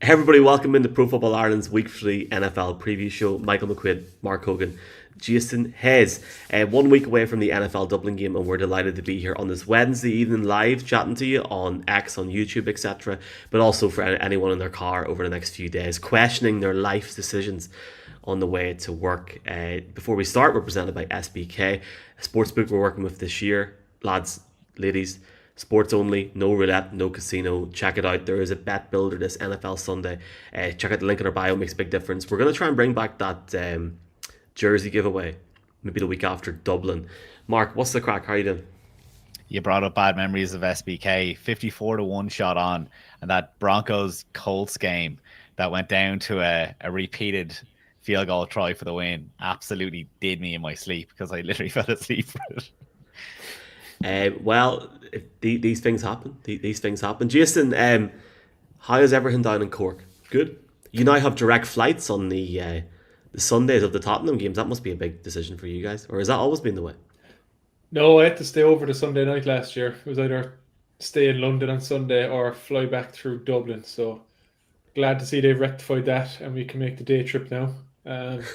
Everybody, welcome into Pro Football Ireland's Week 3 NFL preview show. Michael McQuaid, Mark Hogan, Jason Hayes. 1 week away from the NFL Dublin game, and we're delighted to be here on this Wednesday evening live chatting to you on X, on YouTube, etc. But also for anyone in their car over the next few days, questioning their life decisions on the way to work. Before we start, we're presented by SBK, a sportsbook we're working with this year. Lads, ladies, sports only, no roulette, no casino. Check it out. There is a bet builder this NFL Sunday. Check out the link in our bio, makes a big difference. We're going to try and bring back that jersey giveaway maybe the week after Dublin. Mark, what's the crack? How are you doing? You brought up bad memories of SBK. 54-1 shot on, and that Broncos Colts game that went down to a repeated field goal try for the win absolutely did me in my sleep because I literally fell asleep for it. Well, these things happen. These things happen. Jason, how is everything down in Cork? Good. You now have direct flights on the Sundays of the Tottenham games. That must be a big decision for you guys, or has that always been the way? No, I had to stay over the Sunday night last year. It was either stay in London on Sunday or fly back through Dublin. So glad to see they've rectified that and we can make the day trip now.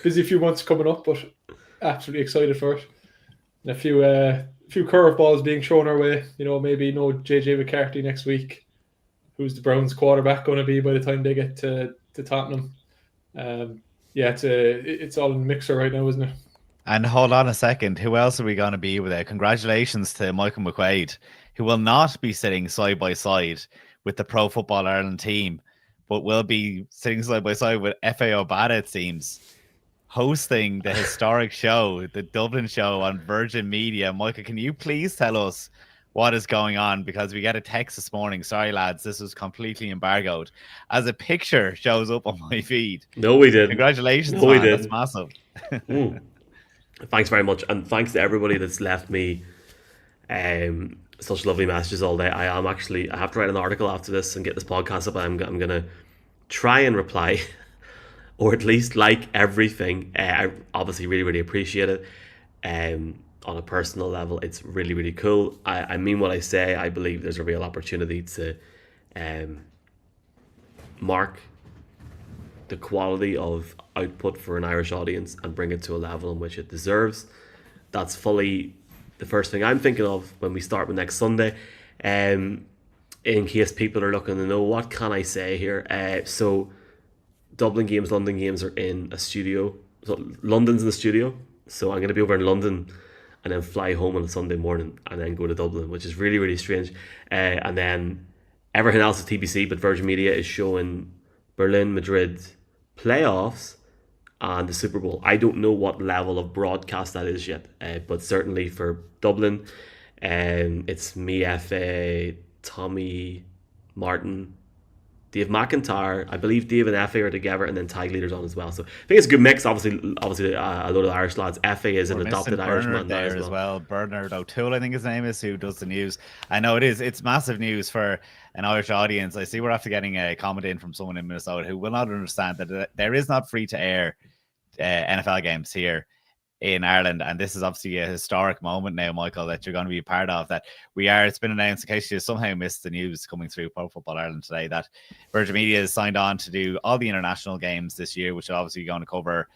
Busy few months coming up, but absolutely excited for it. And a few curveballs being thrown our way. Maybe no JJ McCarthy next week. Who's the Browns quarterback going to be by the time they get to Tottenham? It's all in the mixer right now, isn't it? And hold on a second, who else are we going to be with it? Congratulations to Michael McQuaid, who will not be sitting side by side with the Pro Football Ireland team, but will be sitting side by side with FAO Bada, it seems, hosting the historic show, the Dublin show on Virgin Media. Michael, can you please tell us what is going on? Because we get a text this morning. Sorry, lads, this was completely embargoed. As a picture shows up on my feed. No, we didn't. Congratulations, no, man. We didn't. That's massive. Thanks very much, and thanks to everybody that's left me such lovely messages all day. I have to write an article after this and get this podcast up. I'm gonna try and reply, or at least like everything. I obviously really appreciate it. On a personal level, it's really cool. I mean what I say. I believe there's a real opportunity to mark the quality of output for an Irish audience and bring it to a level in which it deserves. That's fully the first thing I'm thinking of when we start with next Sunday. In case people are looking to know what can I say here. So Dublin games, London games are in a studio. So London's in the studio. So I'm going to be over in London and then fly home on a Sunday morning and then go to Dublin, which is really strange. And then everything else is TBC, but Virgin Media is showing Berlin, Madrid playoffs and the Super Bowl. I don't know what level of broadcast that is yet, but certainly for Dublin, it's me, FA, Tommy, Martin, Dave McIntyre. I believe Dave and FA are together, and then Tag Leader's on as well. So I think it's a good mix. Obviously, a load of Irish lads. FA is an adopted Irishman there as well. Bernard O'Toole, I think his name is, who does the news. I know it is. It's massive news for an Irish audience. I see we're after getting a comment in from someone in Minnesota who will not understand that there is not free to air NFL games here in Ireland, and this is obviously a historic moment now, Michael, that you're going to be a part of. That it's been announced, in case you somehow missed the news coming through Pro Football Ireland today, that Virgin Media has signed on to do all the international games this year, which are obviously going to cover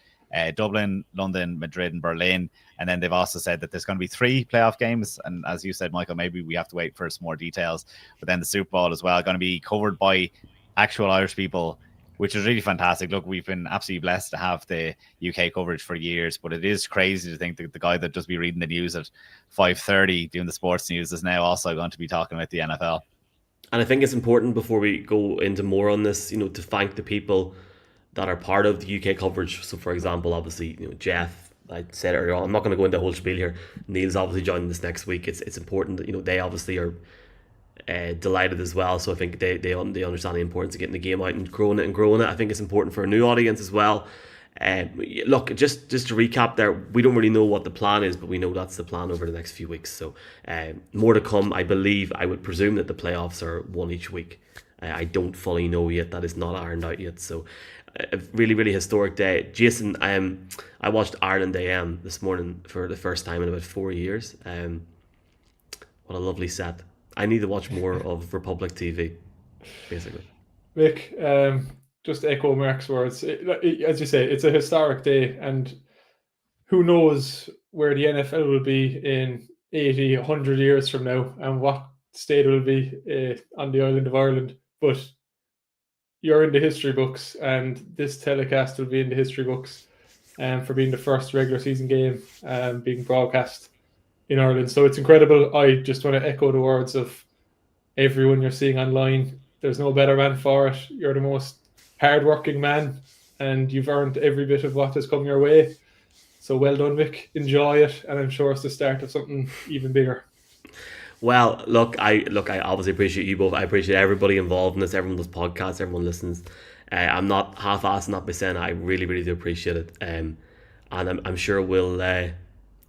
Dublin, London, Madrid and Berlin. And then they've also said that there's going to be 3 playoff games, and as you said, Michael, maybe we have to wait for some more details, but then the Super Bowl as well going to be covered by actual Irish people, which is really fantastic. Look, we've been absolutely blessed to have the UK coverage for years, but it is crazy to think that the guy that just be reading the news at 5:30 doing the sports news is now also going to be talking about the NFL. And I think it's important, before we go into more on this, to thank the people that are part of the UK coverage. So, for example, obviously, Jeff, I said earlier on, I'm not going to go into the whole spiel here. Neil's obviously joining us next week. It's important that, they obviously are delighted as well. So I think they understand the importance of getting the game out and growing it. I think it's important for a new audience as well. Look, just to recap there, we don't really know what the plan is, but we know that's the plan over the next few weeks. So more to come. I would presume that the playoffs are one each week. I don't fully know yet. That is not ironed out yet. So a really historic day. Jason, I watched Ireland AM this morning for the first time in about 4 years. What a lovely set. I need to watch more of Republic TV, basically. Mick, just to echo Mark's words, as you say, it's a historic day, and who knows where the NFL will be in 80, 100 years from now, and what state it will be on the island of Ireland. But you're in the history books, and this telecast will be in the history books for being the first regular season game being broadcast in Ireland. So it's incredible. I just want to echo the words of everyone you're seeing online. There's no better man for it. You're the most hardworking man, and you've earned every bit of what has come your way. So well done, Mick. Enjoy it, and I'm sure it's the start of something even bigger. Well, I obviously appreciate you both. I appreciate everybody involved in this, everyone does podcasts, everyone listens. I'm not half-assing that by saying I really, really do appreciate it. And I'm sure we'll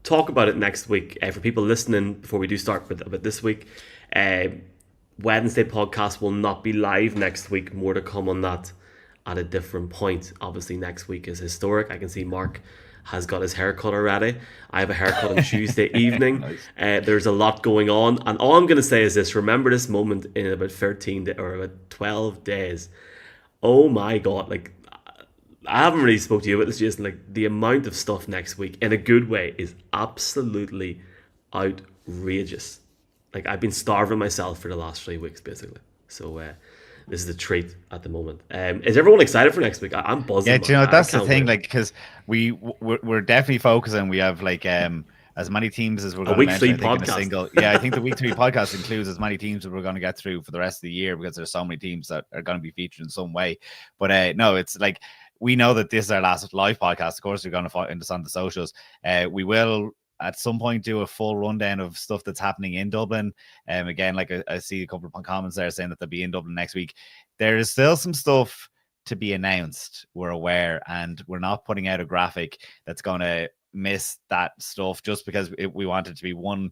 talk about it next week. For people listening, before we do start with this week, Wednesday podcast will not be live next week. More to come on that at a different point. Obviously, next week is historic. I can see Mark has got his haircut already. I have a haircut on Tuesday evening. Nice. There's a lot going on, and all I'm going to say is this: remember this moment in about 12 days. Oh my god! Like, I haven't really spoke to you about this, Jason. Like, the amount of stuff next week, in a good way, is absolutely outrageous. Like, I've been starving myself for the last 3 weeks, basically. So this is a treat at the moment. Is everyone excited for next week? I'm buzzing. Yeah, do you know, that's the thing, like, because we're definitely focusing. We have like as many teams as we're going to mention. I think the week 3 podcast includes as many teams that we're going to get through for the rest of the year, because there's so many teams that are going to be featured in some way. But no, it's like, we know that this is our last live podcast. Of course, we're going to find us on the socials. We will at some point do a full rundown of stuff that's happening in Dublin. Again, like I see a couple of comments there saying that they'll be in Dublin next week. There is still some stuff to be announced, we're aware, and we're not putting out a graphic that's going to miss that stuff just because we want it to be one,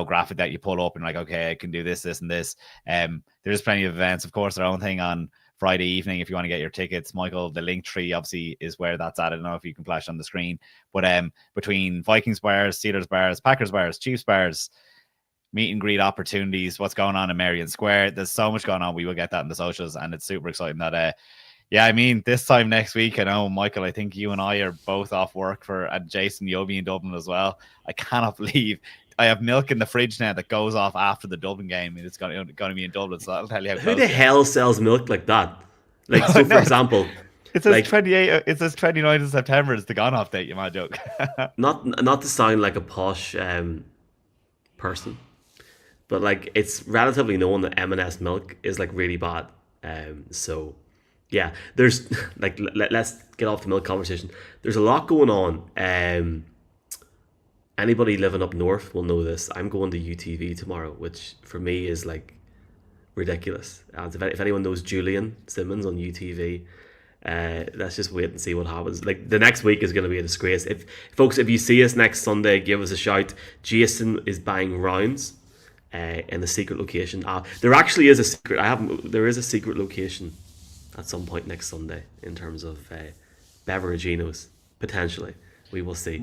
graphic that you pull up and like, okay, I can do this, this, and this. There's plenty of events, of course, our own thing on Friday evening. If you want to get your tickets, Michael, the link tree obviously is where that's at. I don't know if you can flash on the screen, but between Vikings bars, Steelers bars, Packers bars, Chiefs bars, meet and greet opportunities, what's going on in Marion Square, there's so much going on. We will get that in the socials, and it's super exciting that this time next week, I know, Michael, I think you and I are both off work and Jason, you'll be in Dublin as well. I cannot believe I have milk in the fridge now that goes off after the Dublin game, and it's going to be in Dublin. So that'll tell you who the hell sells milk like that. Like, so for example, it says 28. It says 29th of September is the gone off date. You might joke. not to sound like a posh person, but like, it's relatively known that M&S milk is like really bad. So yeah, there's like, let's get off the milk conversation. There's a lot going on. Anybody living up north will know this. I'm going to UTV tomorrow, which for me is like ridiculous. And if anyone knows Julian Simmons on UTV, let's just wait and see what happens. Like, the next week is going to be a disgrace. If you see us next Sunday, give us a shout. Jason is buying rounds in a secret location. There actually is a secret. There is a secret location at some point next Sunday in terms of Beveraginos, potentially. We will see.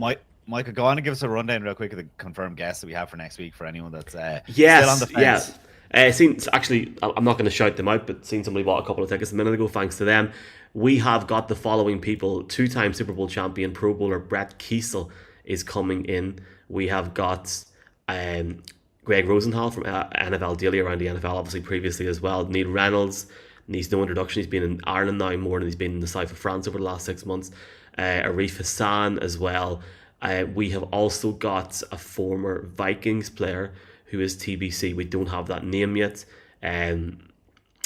Michael, go on and give us a rundown real quick of the confirmed guests that we have for next week for anyone that's still on the fence. I'm not going to shout them out, but seen somebody bought a couple of tickets a minute ago. Thanks to them. We have got the following people. 2-time Super Bowl champion, Pro Bowler Brett Kiesel is coming in. We have got Greg Rosenthal from NFL Daily around the NFL, obviously previously as well. Neil Reynolds needs no introduction. He's been in Ireland now more than he's been in the south of France over the last 6 months. Arif Hassan as well. We have also got a former Vikings player who is TBC. We don't have that name yet.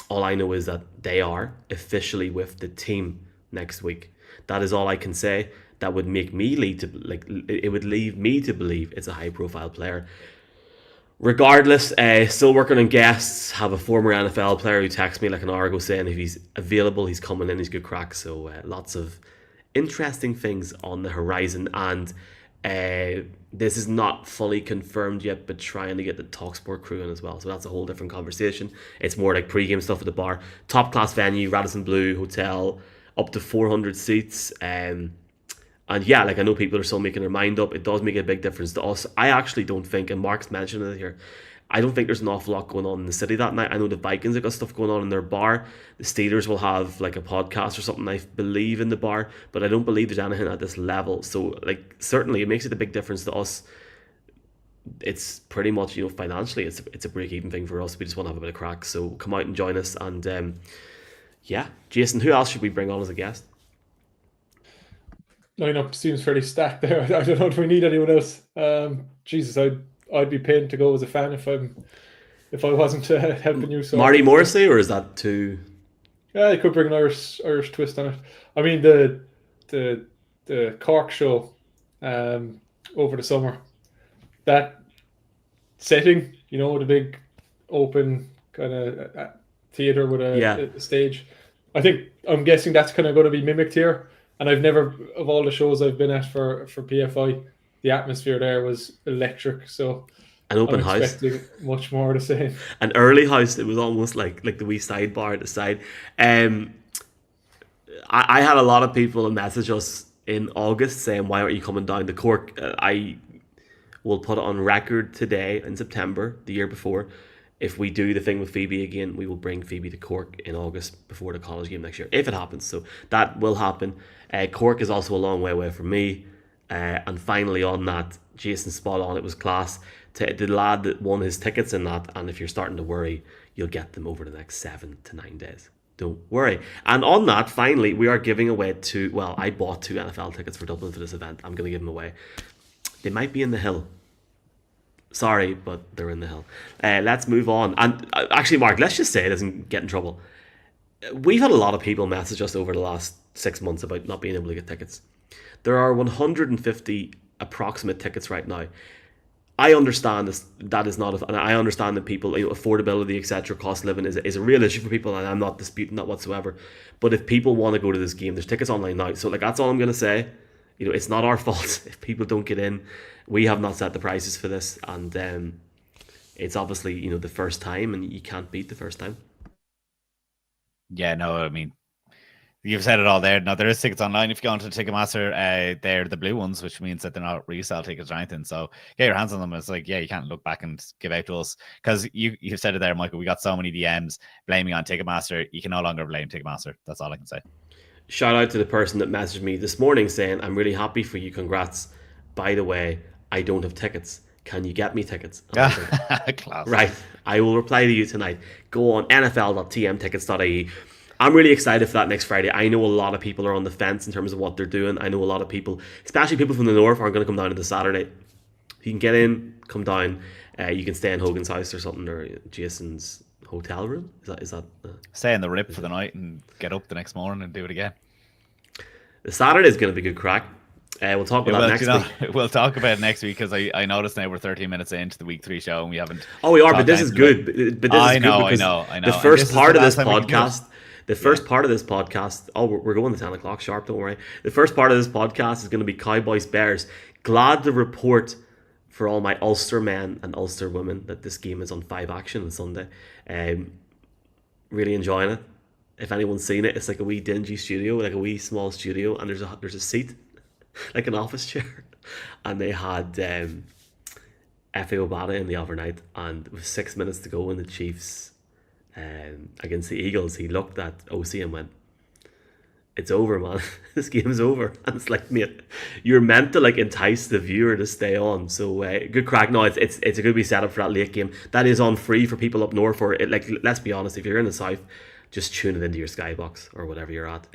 All I know is that they are officially with the team next week. That is all I can say. That would make me it would leave me to believe it's a high-profile player. Regardless, still working on guests. Have a former NFL player who texted me like an hour ago saying if he's available, he's coming in. He's good crack. So lots of interesting things on the horizon, and this is not fully confirmed yet, but trying to get the TalkSport crew in as well, so that's a whole different conversation. It's more like pre-game stuff at the bar. Top class venue, Radisson Blu Hotel, up to 400 seats, and yeah, like, I know people are still making their mind up. It does make a big difference to us. I actually don't think, and Mark's mentioned it here, I don't think there's an awful lot going on in the city that night. I know the Vikings have got stuff going on in their bar. The Steelers will have like a podcast or something, I believe, in the bar, but I don't believe there's anything at this level. So like certainly it makes it a big difference to us. It's pretty much, you know, financially it's a break even thing for us. We just want to have a bit of crack. So come out and join us. And yeah, Jason, who else should we bring on as a guest? Lineup seems fairly stacked there. I don't know if we need anyone else. Jesus, I'd be paying to go as a fan if I wasn't helping you. So Marty Morrissey, or is that too? Yeah, you could bring an Irish twist on it. I mean the Cork show over the summer, that setting, you know, the big open kind of theater with a stage. I'm guessing that's kind of going to be mimicked here. And I've never, of all the shows I've been at for PFI, the atmosphere there was electric. So an open I'm house, expecting much more the same. An early house. It was almost like the wee sidebar at the side. I had a lot of people message us in August saying, "Why aren't you coming down to Cork?" I will put it on record today in September, the year before. If we do the thing with Phoebe again, we will bring Phoebe to Cork in August before the college game next year, if it happens. So that will happen. Cork is also a long way away from me. And finally on that, Jason spot on. It was class. The lad that won his tickets in that, and if you're starting to worry, you'll get them over the next 7 to 9 days. Don't worry. And on that, finally, we are giving away I bought 2 NFL tickets for Dublin for this event. I'm going to give them away. They might be in the hill. Sorry, but they're in the hill. Let's move on. And actually, Mark, let's just say it doesn't get in trouble. We've had a lot of people message us over the last 6 months about not being able to get tickets. There are 150 approximate tickets right now. I understand that is not, and I understand that people, you know, affordability, etc., cost of living is a real issue for people, and I'm not disputing that whatsoever. But if people want to go to this game, there's tickets online now. So like that's all I'm going to say. You know, it's not our fault if people don't get in. We have not set the prices for this, and it's obviously, you know, the first time, and you can't beat the first time. Yeah, no, I mean, you've said it all there. No, there is tickets online. If you go onto Ticketmaster, they're the blue ones, which means that they're not resale tickets or anything. So get your hands on them. It's like, yeah, you can't look back and give out to us, because you've said it there, Michael. We got so many DMs blaming on Ticketmaster. You can no longer blame Ticketmaster. That's all I can say. Shout out to the person that messaged me this morning saying, "I'm really happy for you. Congrats. By the way, I don't have tickets. Can you get me tickets?" Class. Right. I will reply to you tonight. Go on nfl.tmtickets.ie. I'm really excited for that next Friday. I know a lot of people are on the fence in terms of what they're doing. I know a lot of people, especially people from the north, aren't going to come down to the Saturday. You can get in, come down. You can stay in Hogan's house or something, or Jason's hotel room. Is that stay in the Rip for the night and get up the next morning and do it again. The Saturday is going to be good crack. We'll talk about that next week. We'll talk about it next week, because I noticed now we're 13 minutes into the week 3 show and we haven't. Oh, we are, but this is good. But this I know. The first part of this podcast. The first part of this podcast, we're going to 10 o'clock sharp, don't worry. The first part of this podcast is going to be Cowboys Bears. Glad to report for all my Ulster men and Ulster women that this game is on 5 Action on Sunday. Really enjoying it. If anyone's seen it, it's like a wee dingy studio, like a wee small studio, and there's a seat, like an office chair. And they had Efe Obada in the overnight, and with 6 minutes to go in the Chiefs against the Eagles, he looked at OC and went, "It's over, man. This game's over." And it's like, mate, you're meant to like entice the viewer to stay on. So good crack. No, it's a good wee setup for that late game. That is on free for people up north. Or like, let's be honest, if you're in the south, just tune it into your Skybox or whatever you're at.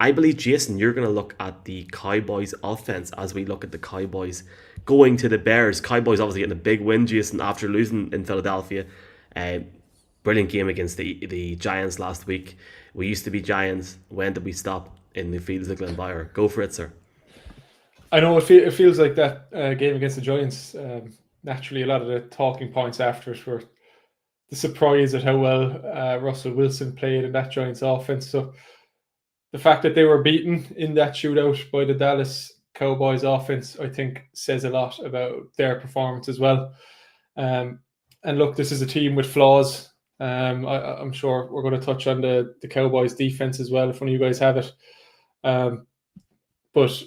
I believe, Jason, you're going to look at the Cowboys offense as we look at the Cowboys going to the Bears. Cowboys obviously getting a big win, Jason, after losing in Philadelphia. Brilliant game against the Giants last week. We used to be Giants. When did we stop in the fields of Glenbyre? Go for it, sir. I know it feels like that game against the Giants. Naturally, a lot of the talking points after it were the surprise at how well Russell Wilson played in that Giants offense. So the fact that they were beaten in that shootout by the Dallas Cowboys offense, I think, says a lot about their performance as well. And look, this is a team with flaws. I'm sure we're going to touch on the Cowboys defense as well if one of you guys have it. But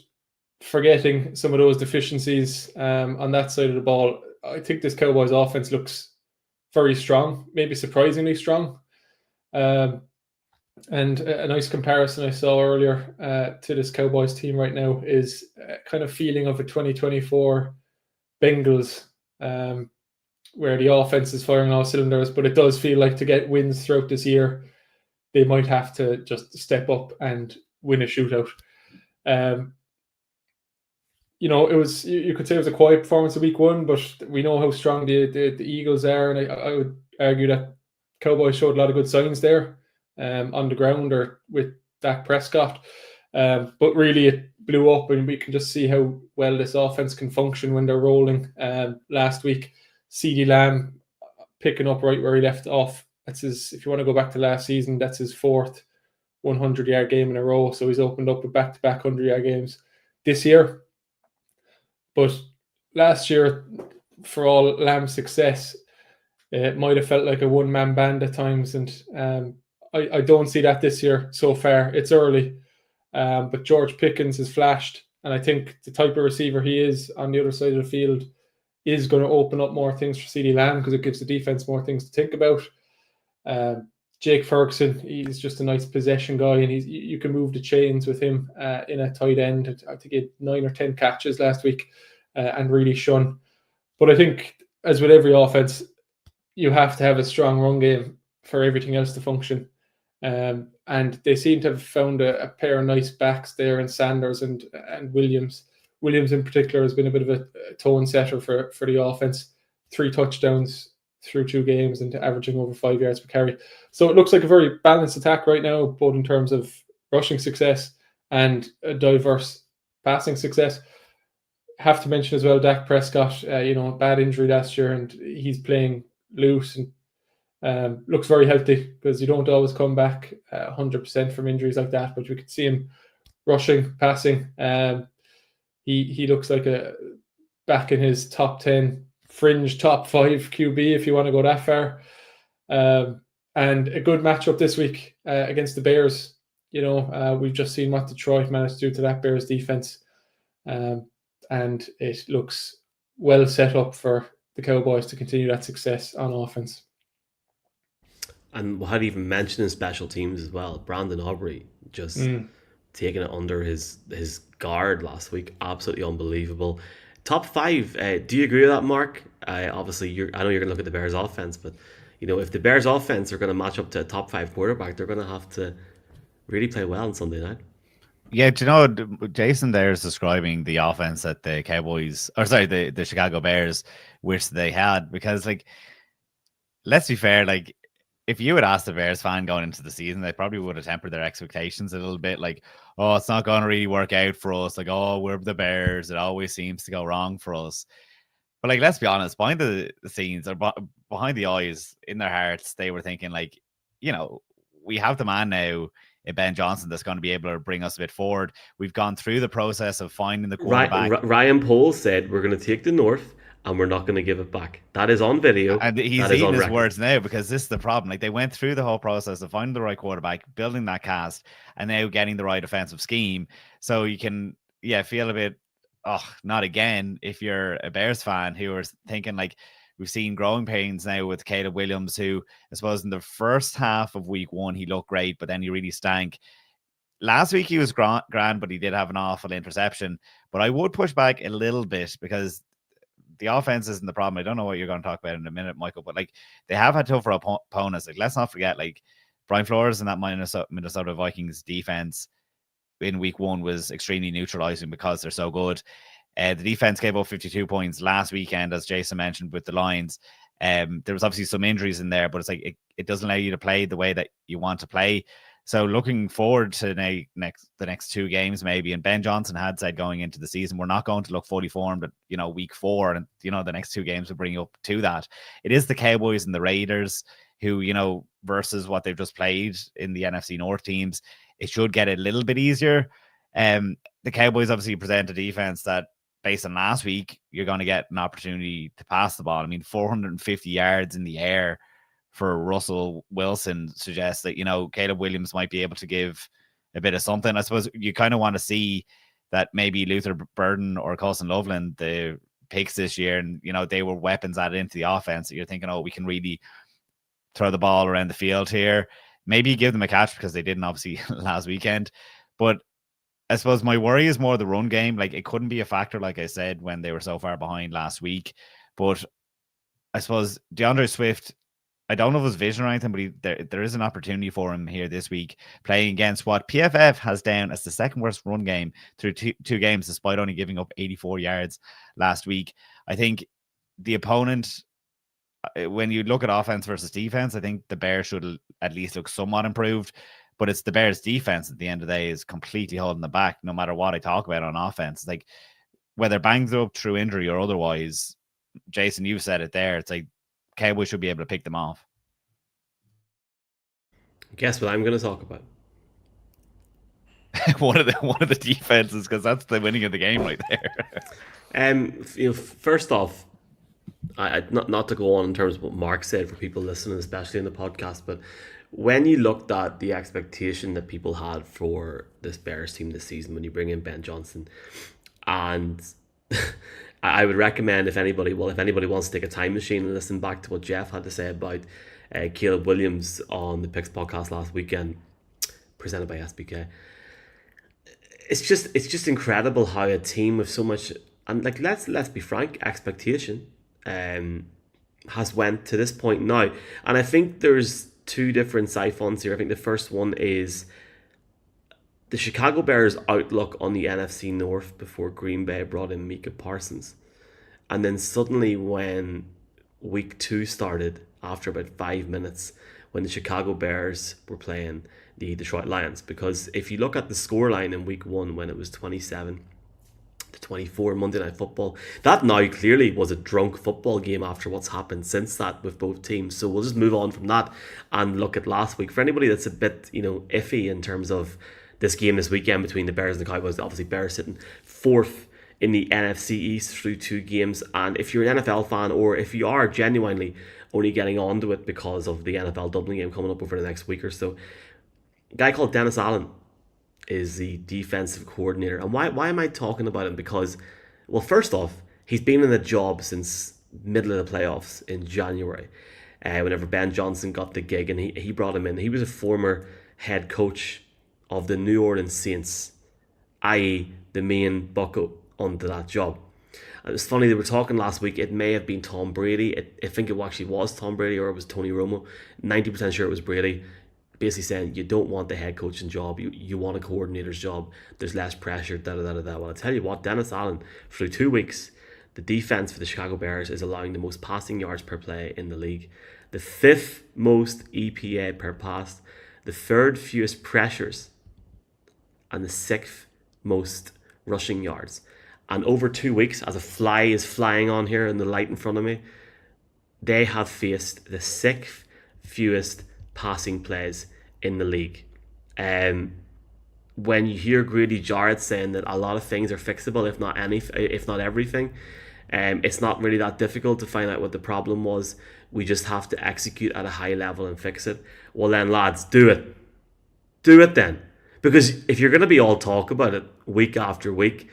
forgetting some of those deficiencies on that side of the ball, I think this Cowboys offense looks very strong, maybe surprisingly strong. And a nice comparison I saw earlier to this Cowboys team right now is a kind of feeling of a 2024 Bengals, where the offense is firing all cylinders, but it does feel like to get wins throughout this year, they might have to just step up and win a shootout. You know, it was, you could say it was a quiet performance of week one, but we know how strong the Eagles are, and I would argue that Cowboys showed a lot of good signs there on the ground or with Dak Prescott. But really it blew up, and we can just see how well this offense can function when they're rolling. Last week, CeeDee Lamb picking up right where he left off. That's his, if you want to go back to last season, that's his fourth 100-yard game in a row. So he's opened up with back-to-back 100-yard games this year. But last year, for all Lamb's success, it might have felt like a one-man band at times. And I don't see that this year so far. It's early. But George Pickens has flashed. And I think the type of receiver he is on the other side of the field is going to open up more things for CeeDee Lamb, because it gives the defense more things to think about. Jake Ferguson, he's just a nice possession guy, and you can move the chains with him in a tight end. I think he had 9 or 10 catches last week and really shone. But I think, as with every offense, you have to have a strong run game for everything else to function. And they seem to have found a pair of nice backs there in Sanders and Williams. Williams in particular has been a bit of a tone setter for the offense. 3 touchdowns through 2 games and averaging over 5 yards per carry. So it looks like a very balanced attack right now, both in terms of rushing success and a diverse passing success. Have to mention as well Dak Prescott, bad injury last year, and he's playing loose and looks very healthy, because you don't always come back 100% from injuries like that, but we could see him rushing, passing. He looks like back in his top 10, fringe top 5 QB, if you want to go that far. And a good matchup this week against the Bears. We've just seen what Detroit managed to do to that Bears defense. And it looks well set up for the Cowboys to continue that success on offense. And we had even mentioned in special teams as well, Brandon Aubrey just taking it under his guard last week. Absolutely unbelievable. Top 5. Do you agree with that, Mark? Obviously, I know you're going to look at the Bears offense, but if the Bears offense are going to match up to a top 5 quarterback, they're going to have to really play well on Sunday night. Yeah, Jason there is describing the offense that the Cowboys, the Chicago Bears wish they had, because, let's be fair, if you had asked the Bears fan going into the season, they probably would have tempered their expectations a little bit, oh, it's not going to really work out for us, oh, we're the Bears, it always seems to go wrong for us. But let's be honest, behind the scenes or behind the eyes, in their hearts, they were thinking we have the man now in Ben Johnson that's going to be able to bring us a bit forward. We've gone through the process of finding the quarterback. Ryan Poles said we're going to take the North and we're not going to give it back. That is on video. And he's eating his words now, because this is the problem. They went through the whole process of finding the right quarterback, building that cast, and now getting the right offensive scheme. So you can, feel a bit, not again, if you're a Bears fan who are thinking we've seen growing pains now with Caleb Williams, who I suppose in the first half of week 1, he looked great, but then he really stank. Last week he was grand, but he did have an awful interception. But I would push back a little bit, because the offense isn't the problem. I don't know what you're going to talk about in a minute, Michael, but they have had tougher opponents. Let's not forget, Brian Flores and that Minnesota Vikings defense in week 1 was extremely neutralizing because they're so good. The defense gave up 52 points last weekend, as Jason mentioned, with the Lions. There was obviously some injuries in there, but it's it doesn't allow you to play the way that you want to play. So looking forward to the next 2 games maybe, and Ben Johnson had said going into the season, we're not going to look fully formed at week 4, and the next 2 games will bring you up to that. It is the Cowboys and the Raiders who, versus what they've just played in the NFC North teams, it should get a little bit easier. The Cowboys obviously present a defense that, based on last week, you're going to get an opportunity to pass the ball. 450 yards in the air for Russell Wilson suggests that, Caleb Williams might be able to give a bit of something. I suppose you kind of want to see that maybe Luther Burden or Colson Loveland, the picks this year, and they were weapons added into the offense. You're thinking, oh, we can really throw the ball around the field here. Maybe give them a catch because they didn't obviously last weekend. But I suppose my worry is more the run game. Like, it couldn't be a factor, like I said, when they were so far behind last week. But I suppose DeAndre Swift, I don't know if it's vision or anything, but there is an opportunity for him here this week, playing against what PFF has down as the second worst run game through two games, despite only giving up 84 yards last week. I think the opponent, when you look at offense versus defense, I think the Bears should at least look somewhat improved. But it's the Bears' defense at the end of the day is completely holding the back, no matter what I talk about on offense. Like, whether banged up through injury or otherwise, Jason, you said it there. It's like Cowboys should be able to pick them off. Guess what I'm going to talk about? one of the defenses, because that's the winning of the game right there. First off, I not to go on in terms of what Mark said for people listening, especially in the podcast, but when you looked at the expectation that people had for this Bears team this season, when you bring in Ben Johnson, and I would recommend if anybody wants to take a time machine and listen back to what Jeff had to say about Caleb Williams on the Picks podcast last weekend, presented by SBK. It's just incredible how a team with so much, and like let's be frank, expectation has went to this point now. And I think there's two different siphons here. I think the first one is the Chicago Bears' outlook on the NFC North before Green Bay brought in Micah Parsons. And then suddenly when week 2 started, after about 5 minutes, when the Chicago Bears were playing the Detroit Lions. Because if you look at the scoreline in week 1, when it was 27-24 Monday Night Football, that now clearly was a drunk football game after what's happened since that with both teams. So we'll just move on from that and look at last week. For anybody that's a bit, iffy in terms of this game this weekend between the Bears and the Cowboys, obviously Bears sitting 4th in the NFC East through 2 games. And if you're an NFL fan, or if you are genuinely only getting onto it because of the NFL Dublin game coming up over the next week or so, a guy called Dennis Allen is the defensive coordinator. And why am I talking about him? Because, well, first off, he's been in the job since middle of the playoffs in January, whenever Ben Johnson got the gig, and he brought him in. He was a former head coach of the New Orleans Saints, i.e. the main bucko onto that job. It was funny, they were talking last week, it may have been Tom Brady. I think it actually was Tom Brady, or it was Tony Romo. 90% sure it was Brady. Basically saying you don't want the head coaching job, you want a coordinator's job. There's less pressure, Well, I tell you what, Dennis Allen, through 2 weeks, the defense for the Chicago Bears is allowing the most passing yards per play in the league, the 5th most EPA per pass, the 3rd fewest pressures, and the 6th most rushing yards. And over 2 weeks, as a fly is flying on here in the light in front of me, they have faced the 6th fewest passing plays in the league. When you hear Grady Jarrett saying that a lot of things are fixable, if not everything, it's not really that difficult to find out what the problem was. We just have to execute at a high level and fix it. Well then, lads, do it. Do it then. Because if you're going to be all talk about it week after week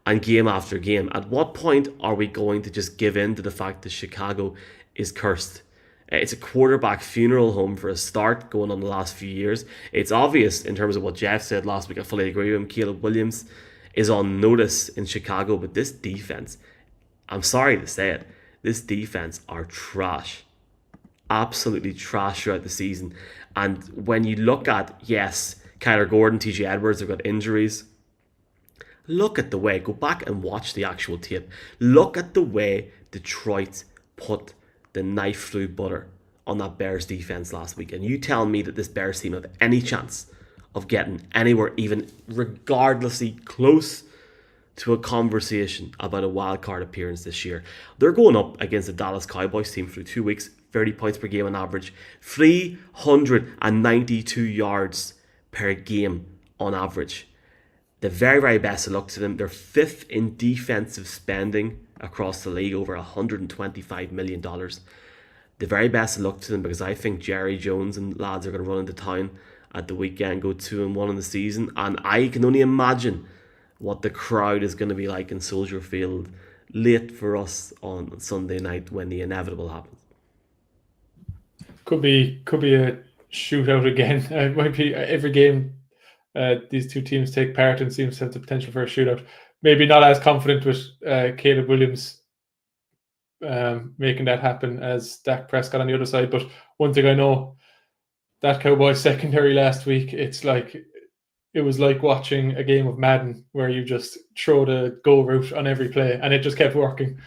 and game after game, at what point are we going to just give in to the fact that Chicago is cursed? It's a quarterback funeral home for a start going on the last few years. It's obvious in terms of what Jeff said last week. I fully agree with him. Caleb Williams is on notice in Chicago, but this defense, I'm sorry to say it, this defense are trash. Absolutely trash throughout the season. And when you look at, yes, Kyler Gordon, TJ Edwards have got injuries. Look at the way, go back and watch the actual tape. Look at the way Detroit put the knife through butter on that Bears defense last week. And you tell me that this Bears team have any chance of getting anywhere, even regardlessly close to a conversation about a wild card appearance this year. They're going up against the Dallas Cowboys team through 2 weeks, 30 points per game on average, 392 yards per game on average. The very, very best of luck to them. They're 5th in defensive spending across the league, over $125 million. The very best of luck to them, because I think Jerry Jones and lads are going to run into town at the weekend, go 2-1 in the season, and I can only imagine what the crowd is going to be like in Soldier Field late for us on Sunday night when the inevitable happens. Could be a shootout again. It might be every game these two teams take part in seems to have the potential for a shootout. Maybe not as confident with Caleb Williams making that happen as Dak Prescott on the other side. But one thing I know, that Cowboys secondary last week, it was like watching a game of Madden where you just throw the go route on every play and it just kept working.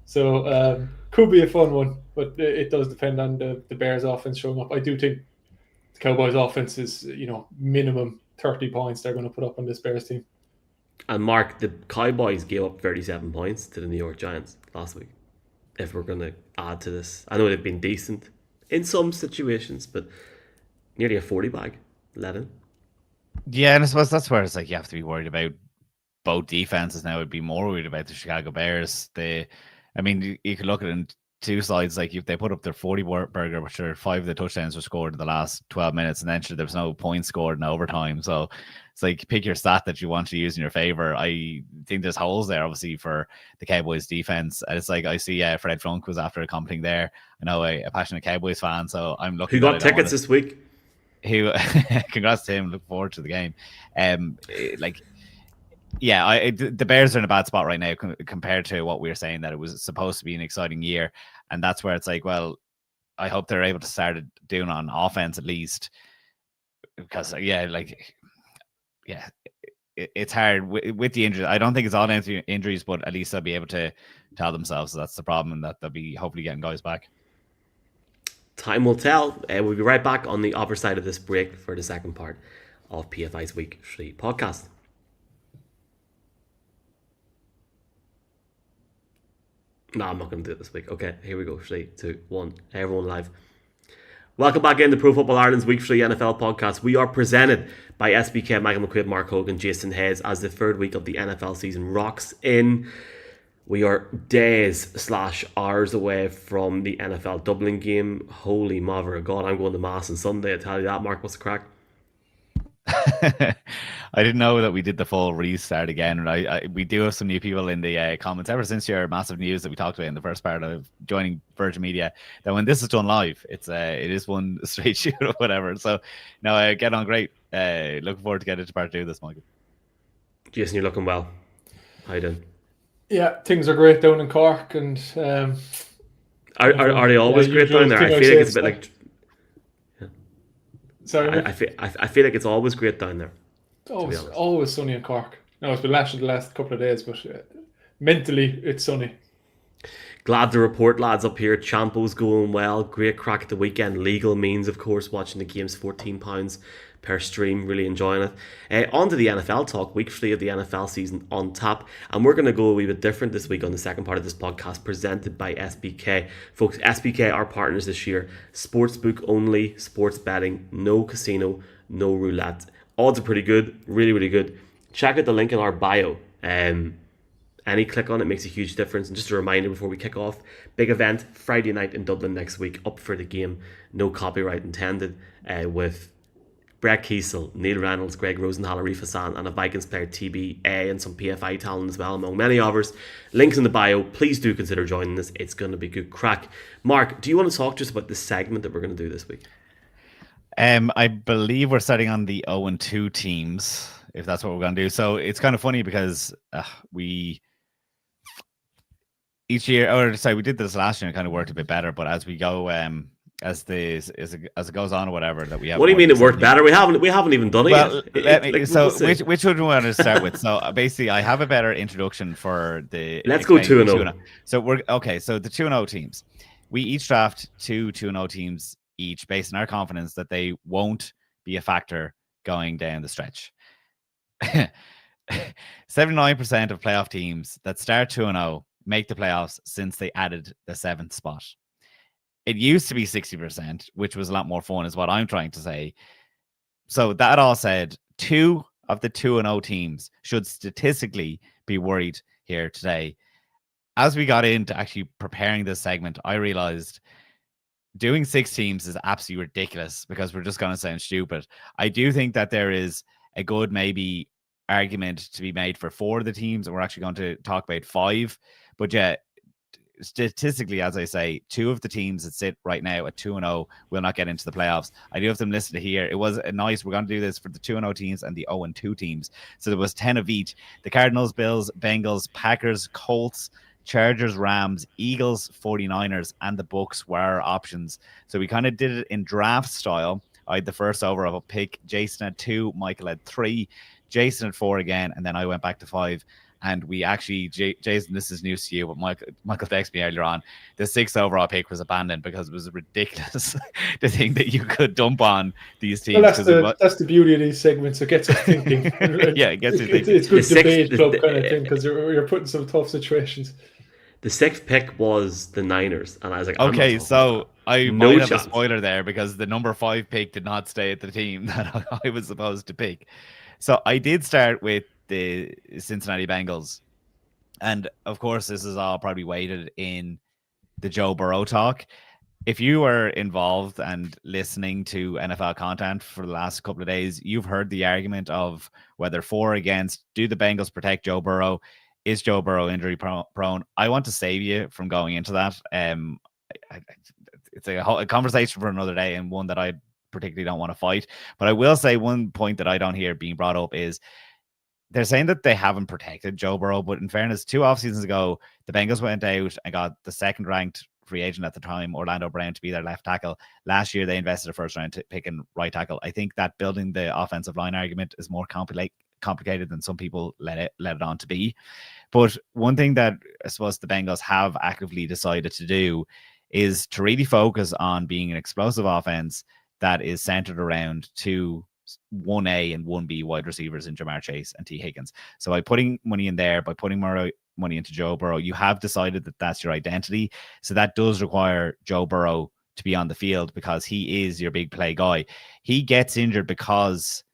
So could be a fun one, but it does depend on the Bears offense showing up. I do think the Cowboys offense is, minimum 30 points they're going to put up on this Bears team. And Mark, the Cowboys gave up 37 points to the New York Giants last week. If we're going to add to this, I know they've been decent in some situations, but nearly a 40 bag let in. Yeah, and I suppose that's where it's like you have to be worried about both defenses now. Would be more worried about the Chicago Bears. You could look at it in two sides. Like if they put up their 40 burger, which are 5 of the touchdowns were scored in the last 12 minutes, and then there was no points scored in overtime. So it's like pick your stat that you want to use in your favor. I think there's holes there, obviously, for the Cowboys defense. And it's like I see Fred Funk was after commenting there. I know a passionate Cowboys fan, so I'm looking. Who got tickets this week? Congrats to him. Look forward to the game. The Bears are in a bad spot right now compared to what we were saying that it was supposed to be an exciting year, and that's where it's like, well, I hope they're able to start doing on offense at least, because it's hard with the injuries. I don't think it's all down to injuries, but at least they'll be able to tell themselves that's the problem and that they'll be hopefully getting guys back. Time will tell. We'll be right back on the other side of this break for the second part of PFI's Week 3 podcast. No, I'm not going to do it this week. Okay, here we go. 3, 2, 1. Everyone live. Welcome back into Pro Football Ireland's Week 3 NFL podcast. We are presented by SBK, Michael McQuaid, Mark Hogan, Jason Hayes as the third week of the NFL season rocks in. We are days/hours away from the NFL Dublin game. Holy mother of God, I'm going to Mass on Sunday. I tell you that, Mark. What's the crack? I didn't know that we did the full restart again. We do have some new people in the comments ever since your massive news that we talked about in the first part of joining Virgin Media, that when this is done live, it is one straight shoot or whatever. So no, get on great. Looking forward to getting to part 2 of this, Michael. Jason, you're looking well. How you doing? Yeah, things are great down in Cork, and are they always great down there? I feel like it's a bit like. Sorry, I feel like it's always great down there. Always sunny in Cork. No, it's been lashed the last couple of days, but mentally it's sunny. Glad to report, lads, up here. Champo's going well. Great crack at the weekend. Legal means, of course, watching the games. £14 per stream. Really enjoying it. On to the NFL talk. Week 3 of the NFL season on tap. And we're going to go a wee bit different this week on the second part of this podcast, presented by SBK. Folks, SBK are partners this year. Sportsbook only, sports betting, no casino, no roulette. Odds are pretty good. Really, really good. Check out the link in our bio. Any click on it makes a huge difference. And just a reminder before we kick off, big event Friday night in Dublin next week, up for the game, no copyright intended, with Brett Kiesel, Neil Reynolds, Greg Rosenthal, Arif Hassan, and a Vikings player TBA, and some PFI talent as well, among many others. Links in the bio. Please do consider joining us. It's going to be good crack. Mark, do you want to talk just about the segment that we're going to do this week? I believe we're starting on the 0-2 teams, if that's what we're going to do. So it's kind of funny because we did this last year and it kind of worked a bit better, but as we go, as it goes on or whatever, that we have. What do you mean it worked better? We haven't even done it yet. Which one do we want to start with? So basically, I have a better introduction for the. Let's go 2-0. So we're okay. So the 2-0 teams, we each draft 2-0 teams each, based on our confidence that they won't be a factor going down the stretch. 79% of playoff teams that start 2-0 make the playoffs since they added the 7th spot. It used to be 60%, which was a lot more fun, is what I'm trying to say. So that all said, 2 of the 2-0 teams should statistically be worried here today. As we got into actually preparing this segment, I realized doing 6 teams is absolutely ridiculous because we're just going to sound stupid. I do think that there is a good maybe argument to be made for 4 of the teams, and we're actually going to talk about 5. But yeah, statistically, as I say, 2 of the teams that sit right now at 2-0 will not get into the playoffs. I do have them listed here. It was nice. We're going to do this for the 2-0 teams and the 0-2 teams. So there was 10 of each. The Cardinals, Bills, Bengals, Packers, Colts, Chargers, Rams, Eagles, 49ers, and the Bucks were our options. So we kind of did it in draft style. I had the first overall pick. Jason had 2, Michael had 3, Jason had 4 again, and then I went back to 5. And we actually, Jason, this is news to you, but Michael texted me earlier on. The 6th overall pick was abandoned because it was ridiculous to think that you could dump on these teams. Well, that's the beauty of these segments. It gets us thinking. Yeah, it gets you thinking. It's good debate club kind of thing because you're putting some tough situations. The 6th pick was the Niners, and I was like, okay, so I might have a spoiler there because the number 5 pick did not stay at the team that I was supposed to pick. So I did start with the Cincinnati Bengals. And of course, this is all probably weighted in the Joe Burrow talk. If you were involved and listening to NFL content for the last couple of days, you've heard the argument of whether for or against, do the Bengals protect Joe Burrow? Is Joe Burrow injury prone? I want to save you from going into that. It's a conversation for another day and one that I particularly don't want to fight. But I will say one point that I don't hear being brought up is they're saying that they haven't protected Joe Burrow, but in fairness, 2 off seasons ago, the Bengals went out and got the 2nd ranked free agent at the time, Orlando Brown, to be their left tackle. Last year, they invested a 1st round pick in right tackle. I think that building the offensive line argument is more complicated than some people let it on to be. But one thing that I suppose the Bengals have actively decided to do is to really focus on being an explosive offense that is centered around 2 1A and 1B wide receivers in Jamar Chase and T. Higgins. So by putting money in there, by putting more money into Joe Burrow, you have decided that that's your identity. So that does require Joe Burrow to be on the field because he is your big play guy. He gets injured because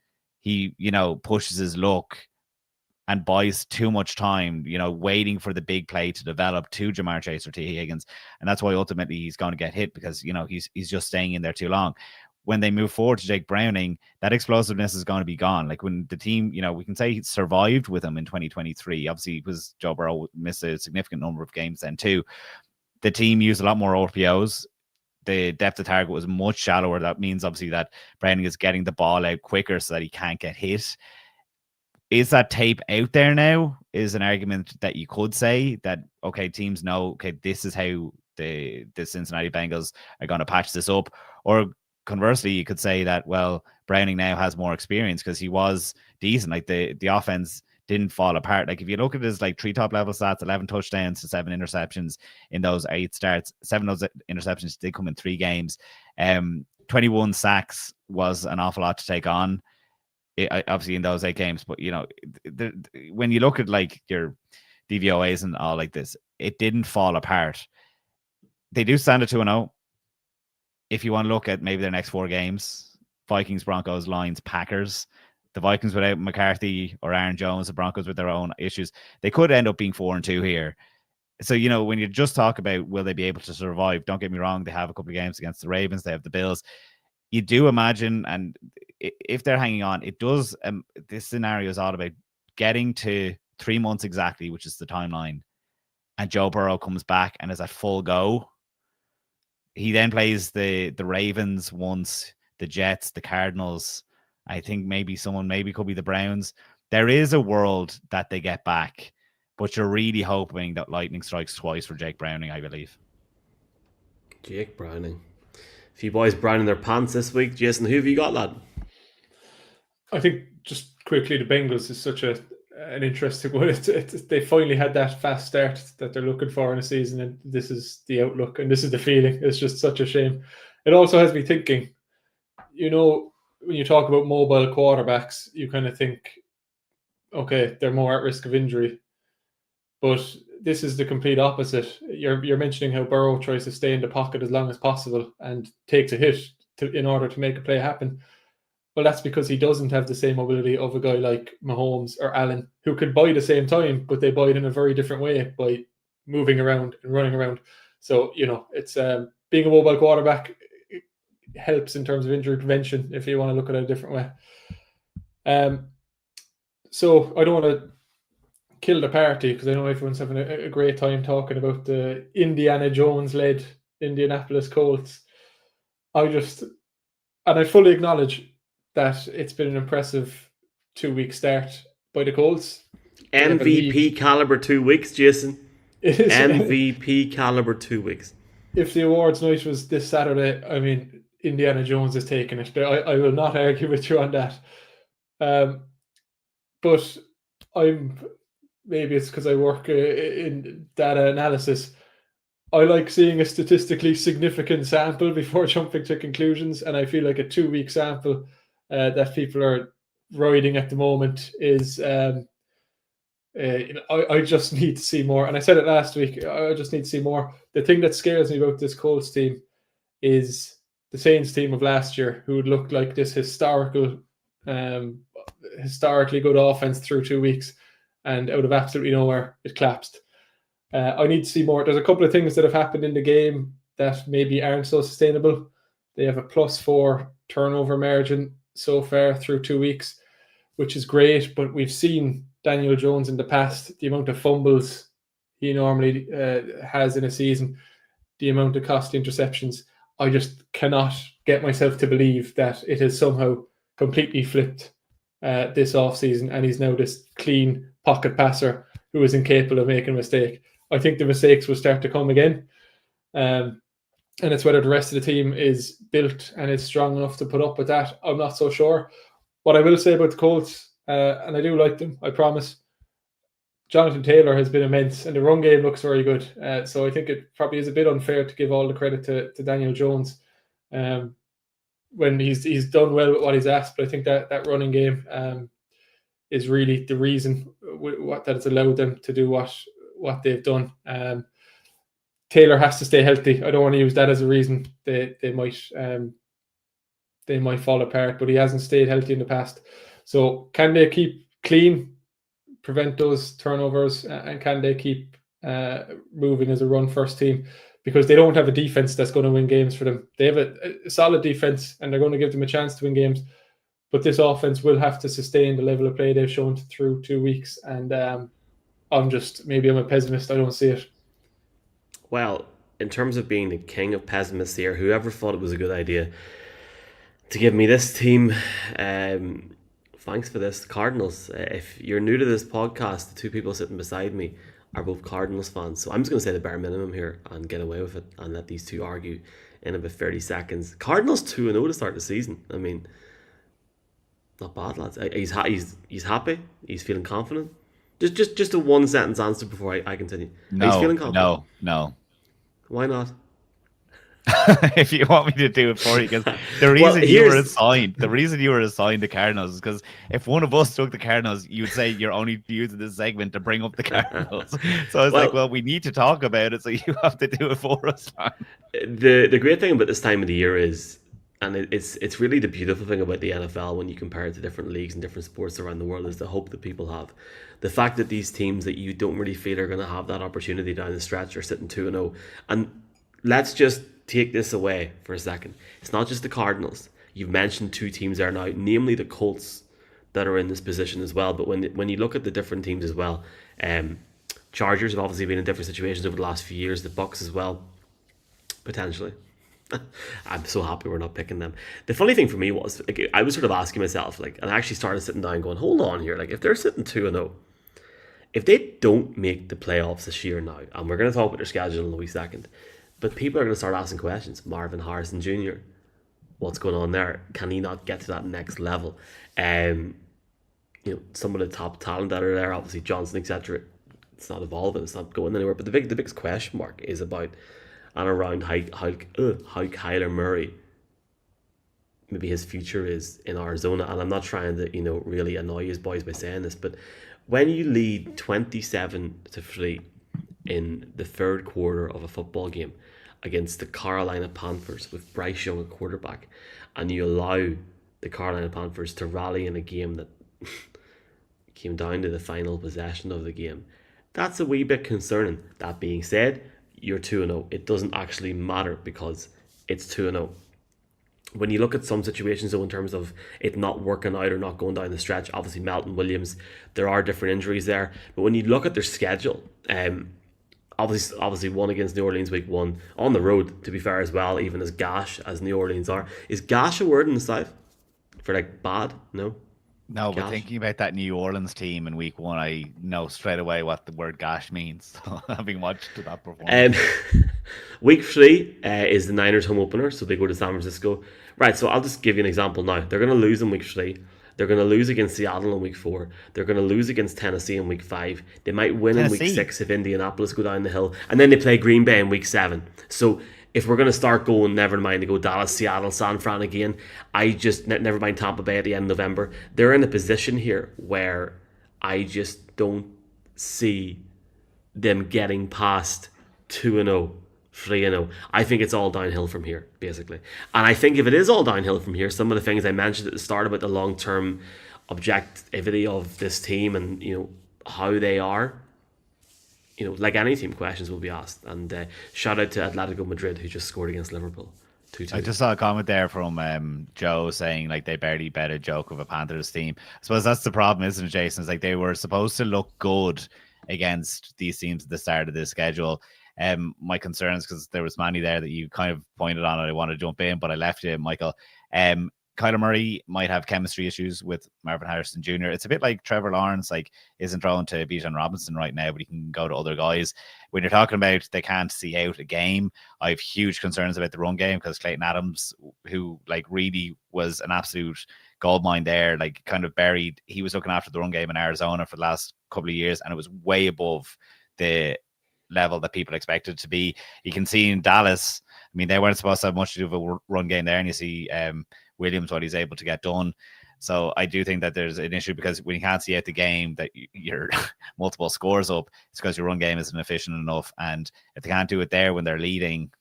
he, pushes his luck and buys too much time, waiting for the big play to develop to Jamar Chase or T. Higgins. And that's why ultimately he's going to get hit because, he's just staying in there too long. When they move forward to Jake Browning, that explosiveness is going to be gone. Like when the team, we can say he survived with him in 2023. Obviously, because Joe Burrow missed a significant number of games then too. The team used a lot more RPOs. The depth of target was much shallower. That means obviously that Browning is getting the ball out quicker so that he can't get hit. Is that tape out there now? Is an argument that you could say that, okay, teams know, okay, this is how the Cincinnati Bengals are going to patch this up. Or conversely, you could say that, well, Browning now has more experience because he was decent. Like the offense didn't fall apart. Like if you look at his like 3 top level stats, 11 touchdowns to 7 interceptions in those 8 starts, 7 of those interceptions did come in 3 games. 21 sacks was an awful lot to take on. Obviously in those 8 games, but when you look at like your DVOAs and all like this, it didn't fall apart. They do stand at 2-0. If you want to look at maybe their next 4 games, Vikings, Broncos, Lions, Packers, the Vikings without McCarthy or Aaron Jones, the Broncos with their own issues, they could end up being 4-2 here. So, when you just talk about will they be able to survive, don't get me wrong, they have a couple of games against the Ravens, they have the Bills. You do imagine, and if they're hanging on, it does, this scenario is all about getting to 3 months exactly, which is the timeline, and Joe Burrow comes back and is at full go. He then plays the Ravens once, the Jets, the Cardinals. I think maybe could be the Browns. There is a world that they get back, but you're really hoping that lightning strikes twice for Jake Browning, I believe. Jake Browning. A few boys browning their pants this week. Jason, who have you got, lad? I think just quickly, the Bengals is such an interesting one. They finally had that fast start that they're looking for in a season, and this is the outlook and this is the feeling. It's just such a shame. It also has me thinking, when you talk about mobile quarterbacks, you kind of think, okay, they're more at risk of injury. But this is the complete opposite. You're mentioning how Burrow tries to stay in the pocket as long as possible and takes a hit in order to make a play happen. Well, that's because he doesn't have the same mobility of a guy like Mahomes or Allen, who could bide the same time, but they bide in a very different way by moving around and running around. So, it's being a mobile quarterback helps in terms of injury prevention if you want to look at it a different way. So I don't want to kill the party because I know everyone's having a great time talking about the Indiana Jones-led Indianapolis Colts. And I fully acknowledge that it's been an impressive 2-week start by the Colts. MVP caliber 2 weeks, Jason. It is MVP caliber 2 weeks. If the awards night was this Saturday, I mean, Indiana Jones is taking it. I will not argue with you on that. But maybe it's because I work in data analysis. I like seeing a statistically significant sample before jumping to conclusions, and I feel like a 2-week sample that people are riding at the moment is. I just need to see more, and I said it last week. I just need to see more. The thing that scares me about this Colts team is the Saints team of last year, who looked like this historically good offense through 2 weeks, and out of absolutely nowhere, it collapsed. I need to see more. There's a couple of things that have happened in the game that maybe aren't so sustainable. They have a +4 turnover margin so far through 2 weeks, which is great, but we've seen Daniel Jones in the past, the amount of fumbles he normally has in a season, the amount of costly interceptions. I just cannot get myself to believe that it has somehow completely flipped this offseason, and he's now this clean pocket passer who is incapable of making a mistake. I think the mistakes will start to come again. And it's whether the rest of the team is built and is strong enough to put up with that. I'm not so sure. What I will say about the Colts, and I do like them, I promise, Jonathan Taylor has been immense, and the run game looks very good. So I think it probably is a bit unfair to give all the credit to Daniel Jones when he's done well with what he's asked. But I think that running game is really the reason that it's allowed them to do what they've done. Taylor has to stay healthy. I don't want to use that as a reason they might fall apart, but he hasn't stayed healthy in the past. So can they keep clean, prevent those turnovers, and can they keep moving as a run-first team? Because they don't have a defense that's going to win games for them. They have a solid defense, and they're going to give them a chance to win games. But this offense will have to sustain the level of play they've shown through 2 weeks. And maybe I'm a pessimist. I don't see it. Well, in terms of being the king of pessimists here, whoever thought it was a good idea to give me this team, thanks for this. Cardinals. If you're new to this podcast, the two people sitting beside me are both Cardinals fans. So I'm just going to say the bare minimum here and get away with it and let these two argue in about 30 seconds. Cardinals 2-0 to start the season. I mean, not bad, lads. He's happy. He's feeling confident. Just a one sentence answer before I continue. No, feeling confident? No. Why not? If you want me to do it for you, because the reason you were assigned the Cardinals is because if one of us took the Cardinals, you would say you're only using this segment to bring up the Cardinals. So I was well, we need to talk about it, so you have to do it for us, man. The great thing about this time of the year is, and it's really the beautiful thing about the NFL when you compare it to different leagues and different sports around the world, is the hope that people have. The fact that these teams that you don't really feel are going to have that opportunity down the stretch are sitting 2-0. And let's just take this away for a second. It's not just the Cardinals. You've mentioned two teams there now, namely the Colts, that are in this position as well. But when you look at the different teams as well, Chargers have obviously been in different situations over the last few years. The Bucks as well, potentially. I'm so happy we're not picking them. The funny thing for me was, I was sort of asking myself, and I actually started sitting down going, hold on here, if they're sitting 2-0, if they don't make the playoffs this year now, and we're going to talk about their schedule in a wee second, but people are going to start asking questions. Marvin Harrison Jr., what's going on there? Can he not get to that next level? Some of the top talent that are there, obviously Johnson, etc. It's not evolving. It's not going anywhere. But the biggest question mark is about and around how Kyler Murray, maybe his future is in Arizona. And I'm not trying to really annoy his boys by saying this, but when you lead 27-3 in the third quarter of a football game against the Carolina Panthers with Bryce Young at quarterback, and you allow the Carolina Panthers to rally in a game that came down to the final possession of the game, that's a wee bit concerning. That being said, you're 2-0. It doesn't actually matter because it's 2-0. when you look at some situations, though, in terms of it not working out or not going down the stretch, obviously Melton, Williams, there are different injuries there. But when you look at their schedule, obviously one against New Orleans week 1 on the road, to be fair as well, even as gash as New Orleans are. Is gash a word in the South for like bad? No. No, but Gash. thinking about that New Orleans team in week 1, I know straight away what the word gash means. So having watched that performance. Week 3 is the Niners home opener, so they go to San Francisco. Right, so I'll just give you an example now. They're going to lose in week 3. They're going to lose against Seattle in week 4. They're going to lose against Tennessee in week 5. They might win in week 6 if Indianapolis go down the hill. And then they play Green Bay in week 7. So if we're going to start going, never mind to go Dallas, Seattle, San Fran again, I just, never mind Tampa Bay at the end of November. They're in a position here where I just don't see them getting past 2-0. 3-0. I think it's all downhill from here, basically. And I think if it is all downhill from here, some of the things I mentioned at the start about the long-term objectivity of this team and, how they are, like any team, questions will be asked. And shout out to Atletico Madrid, who just scored against Liverpool. 2-2. I just saw a comment there from Joe saying like they barely bet a joke of a Panthers team. I suppose that's the problem, isn't it, Jason? It's like they were supposed to look good against these teams at the start of the schedule. My concerns, because there was many there that you kind of pointed on, and I want to jump in, but I left you, Michael. Kyler Murray might have chemistry issues with Marvin Harrison Jr. It's a bit like Trevor Lawrence, like isn't thrown to Bijan Robinson right now, but he can go to other guys. When you're talking about they can't see out a game, I have huge concerns about the run game, because Clayton Adams, who like really was an absolute goldmine there, like kind of buried. He was looking after the run game in Arizona for the last couple of years, and it was way above the level that people expected it to be. You can see in Dallas, I mean, they weren't supposed to have much to do with a run game there, and you see Williams, what he's able to get done. So I do think that there's an issue, because when you can't see out the game that you're multiple scores up, it's because your run game isn't efficient enough. And if they can't do it there when they're leading,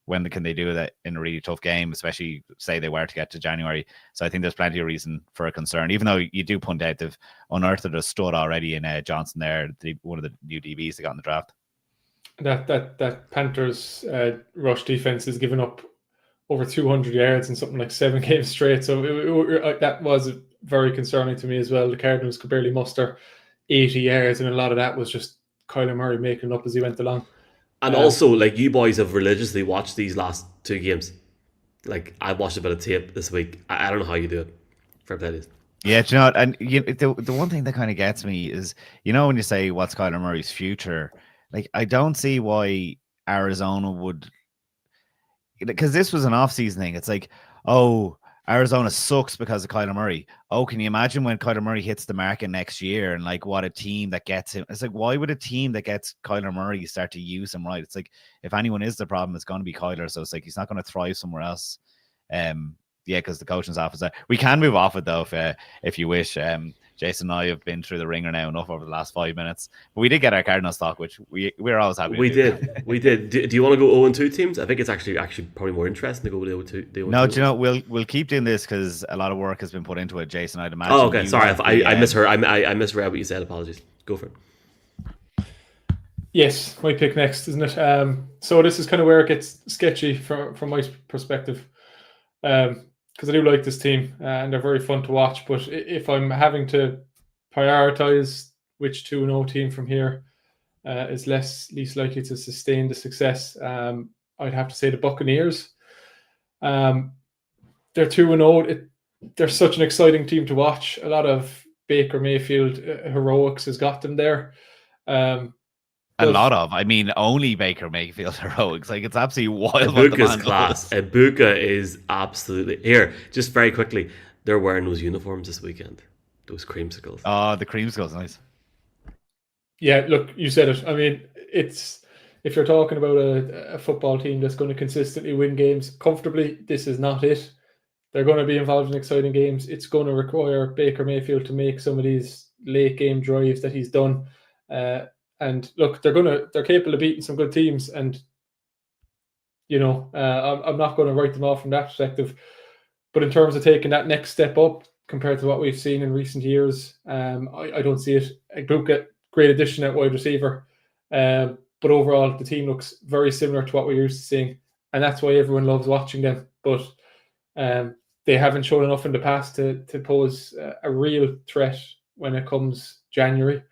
when can they do that in a really tough game, especially say they were to get to January? So I think there's plenty of reason for a concern, even though you do point out they've unearthed a stud already in Johnson there, one of the new DBs they got in the draft. That Panthers rush defense has given up over 200 yards in something like 7 games straight. So that was very concerning to me as well. The Cardinals could barely muster 80 yards, and a lot of that was just Kyler Murray making it up as he went along. And also, like, you boys have religiously watched these last 2 games. Like, I watched a bit of tape this week. I don't know how you do it. Fair play to you. Yeah, do you know what? And the one thing that kind of gets me is, when you say what's Kyler Murray's future, like, I don't see why Arizona would, because this was an off-season thing. It's like, oh, Arizona sucks because of Kyler Murray. Oh, can you imagine when Kyler Murray hits the market next year, and like what a team that gets him? It's like, why would a team that gets Kyler Murray start to use him right? It's like, if anyone is the problem, it's going to be Kyler. So it's like he's not going to thrive somewhere else. Because the coaching staff is there. We can move off it though, if you wish. Jason and I have been through the ringer now enough over the last 5 minutes, but we did get our Cardinals talk, which we're always happy. We did. Do you want to go 0-2 teams? I think it's actually probably more interesting to go with 0-2. No, do you know, we'll keep doing this because a lot of work has been put into it, Jason. I'd imagine. Oh, okay. Sorry, I misheard. I misread what you said. Apologies. Go for it. Yes, my pick next, isn't it? So this is kind of where it gets sketchy from my perspective. Because I do like this team and they're very fun to watch. But if I'm having to prioritize which 2-0 team from here is least likely to sustain the success, I'd have to say the Buccaneers. They're 2-0. They're such an exciting team to watch. A lot of Baker Mayfield heroics has got them there. Only Baker Mayfield heroics. Like, it's absolutely wild. Ibuka's class. Ibuka is absolutely here. Just very quickly, they're wearing those uniforms this weekend. Those creamsicles. Oh, the creamsicles, nice. Yeah, look, you said it. I mean, it's, if you're talking about a football team that's going to consistently win games comfortably, this is not it. They're going to be involved in exciting games. It's going to require Baker Mayfield to make some of these late game drives that he's done. And look, they're capable of beating some good teams, and I'm not going to write them off from that perspective. But in terms of taking that next step up compared to what we've seen in recent years, I don't see it. Ibuka, great addition at wide receiver, but overall the team looks very similar to what we're used to seeing, and that's why everyone loves watching them. But They haven't shown enough in the past to pose a real threat when it comes January.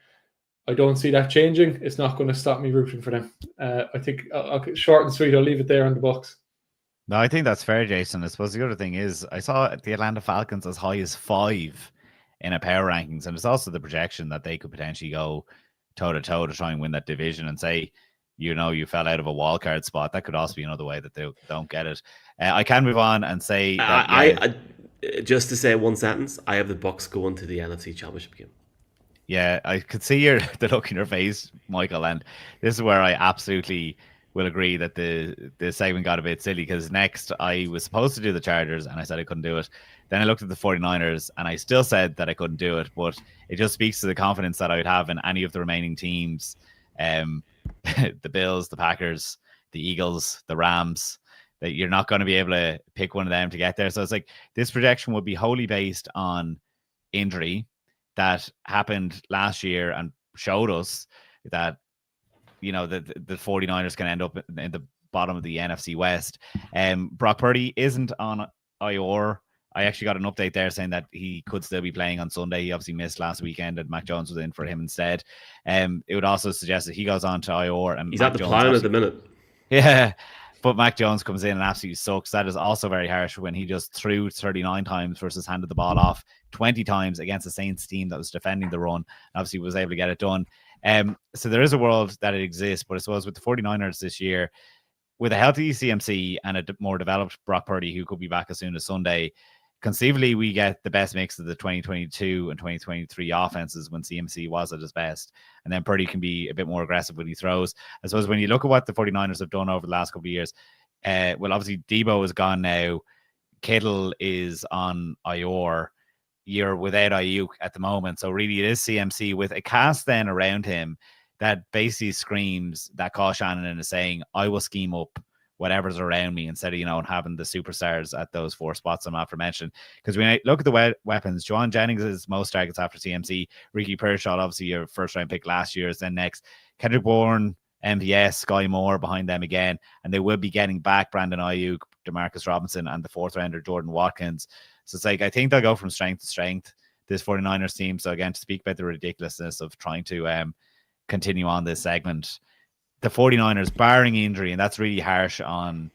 I don't see that changing. It's not going to stop me rooting for them. I think I'll short and sweet. I'll leave it there on the Bucks. No, I think that's fair, Jason. I suppose the other thing is I saw the Atlanta Falcons as high as 5 in a power rankings, and it's also the projection that they could potentially go toe to toe to try and win that division. And say, you fell out of a wild card spot. That could also be another way that they don't get it. I can move on and say that, I just to say one sentence, I have the Bucks going to the NFC Championship game. Yeah, I could see the look in your face, Michael, and this is where I absolutely will agree that the segment got a bit silly, because next I was supposed to do the Chargers and I said I couldn't do it. Then I looked at the 49ers and I still said that I couldn't do it, but it just speaks to the confidence that I would have in any of the remaining teams. The Bills, the Packers, the Eagles, the Rams, that you're not going to be able to pick one of them to get there. So it's like this projection would be wholly based on injury that happened last year and showed us that the 49ers can end up in the bottom of the NFC West. Brock Purdy isn't on IR. I actually got an update there saying that he could still be playing on Sunday. He obviously missed last weekend and Mac Jones was in for him instead. It would also suggest that he goes on to IR. And he's Mac at the Jones plan at the minute. Yeah, but Mac Jones comes in and absolutely sucks. That is also very harsh when he just threw 39 times versus handed the ball off 20 times against the Saints team that was defending the run. Obviously was able to get it done. So there is a world that it exists, but I suppose with the 49ers this year, with a healthy CMC and a more developed Brock Purdy, who could be back as soon as Sunday, conceivably we get the best mix of the 2022 and 2023 offenses when CMC was at his best. And then Purdy can be a bit more aggressive when he throws. I suppose when you look at what the 49ers have done over the last couple of years, well, obviously Debo is gone now. Kittle is on IR. You're without Ayuk at the moment. So really it is CMC with a cast then around him that basically screams that Kyle Shanahan is saying, I will scheme up whatever's around me instead of, having the superstars at those 4 spots I'm after mentioning. Because when I look at the weapons, Juwan Jennings is most targets after CMC. Ricky Pershaw, obviously your first round pick last year, is then next. Kendrick Bourne, MVS, Sky Moore behind them again. And they will be getting back Brandon Ayuk, Demarcus Robinson, and the 4th rounder, Jordan Watkins. So it's like, I think they'll go from strength to strength, this 49ers team. So again, to speak about the ridiculousness of trying to continue on this segment, the 49ers, barring injury, and that's really harsh on,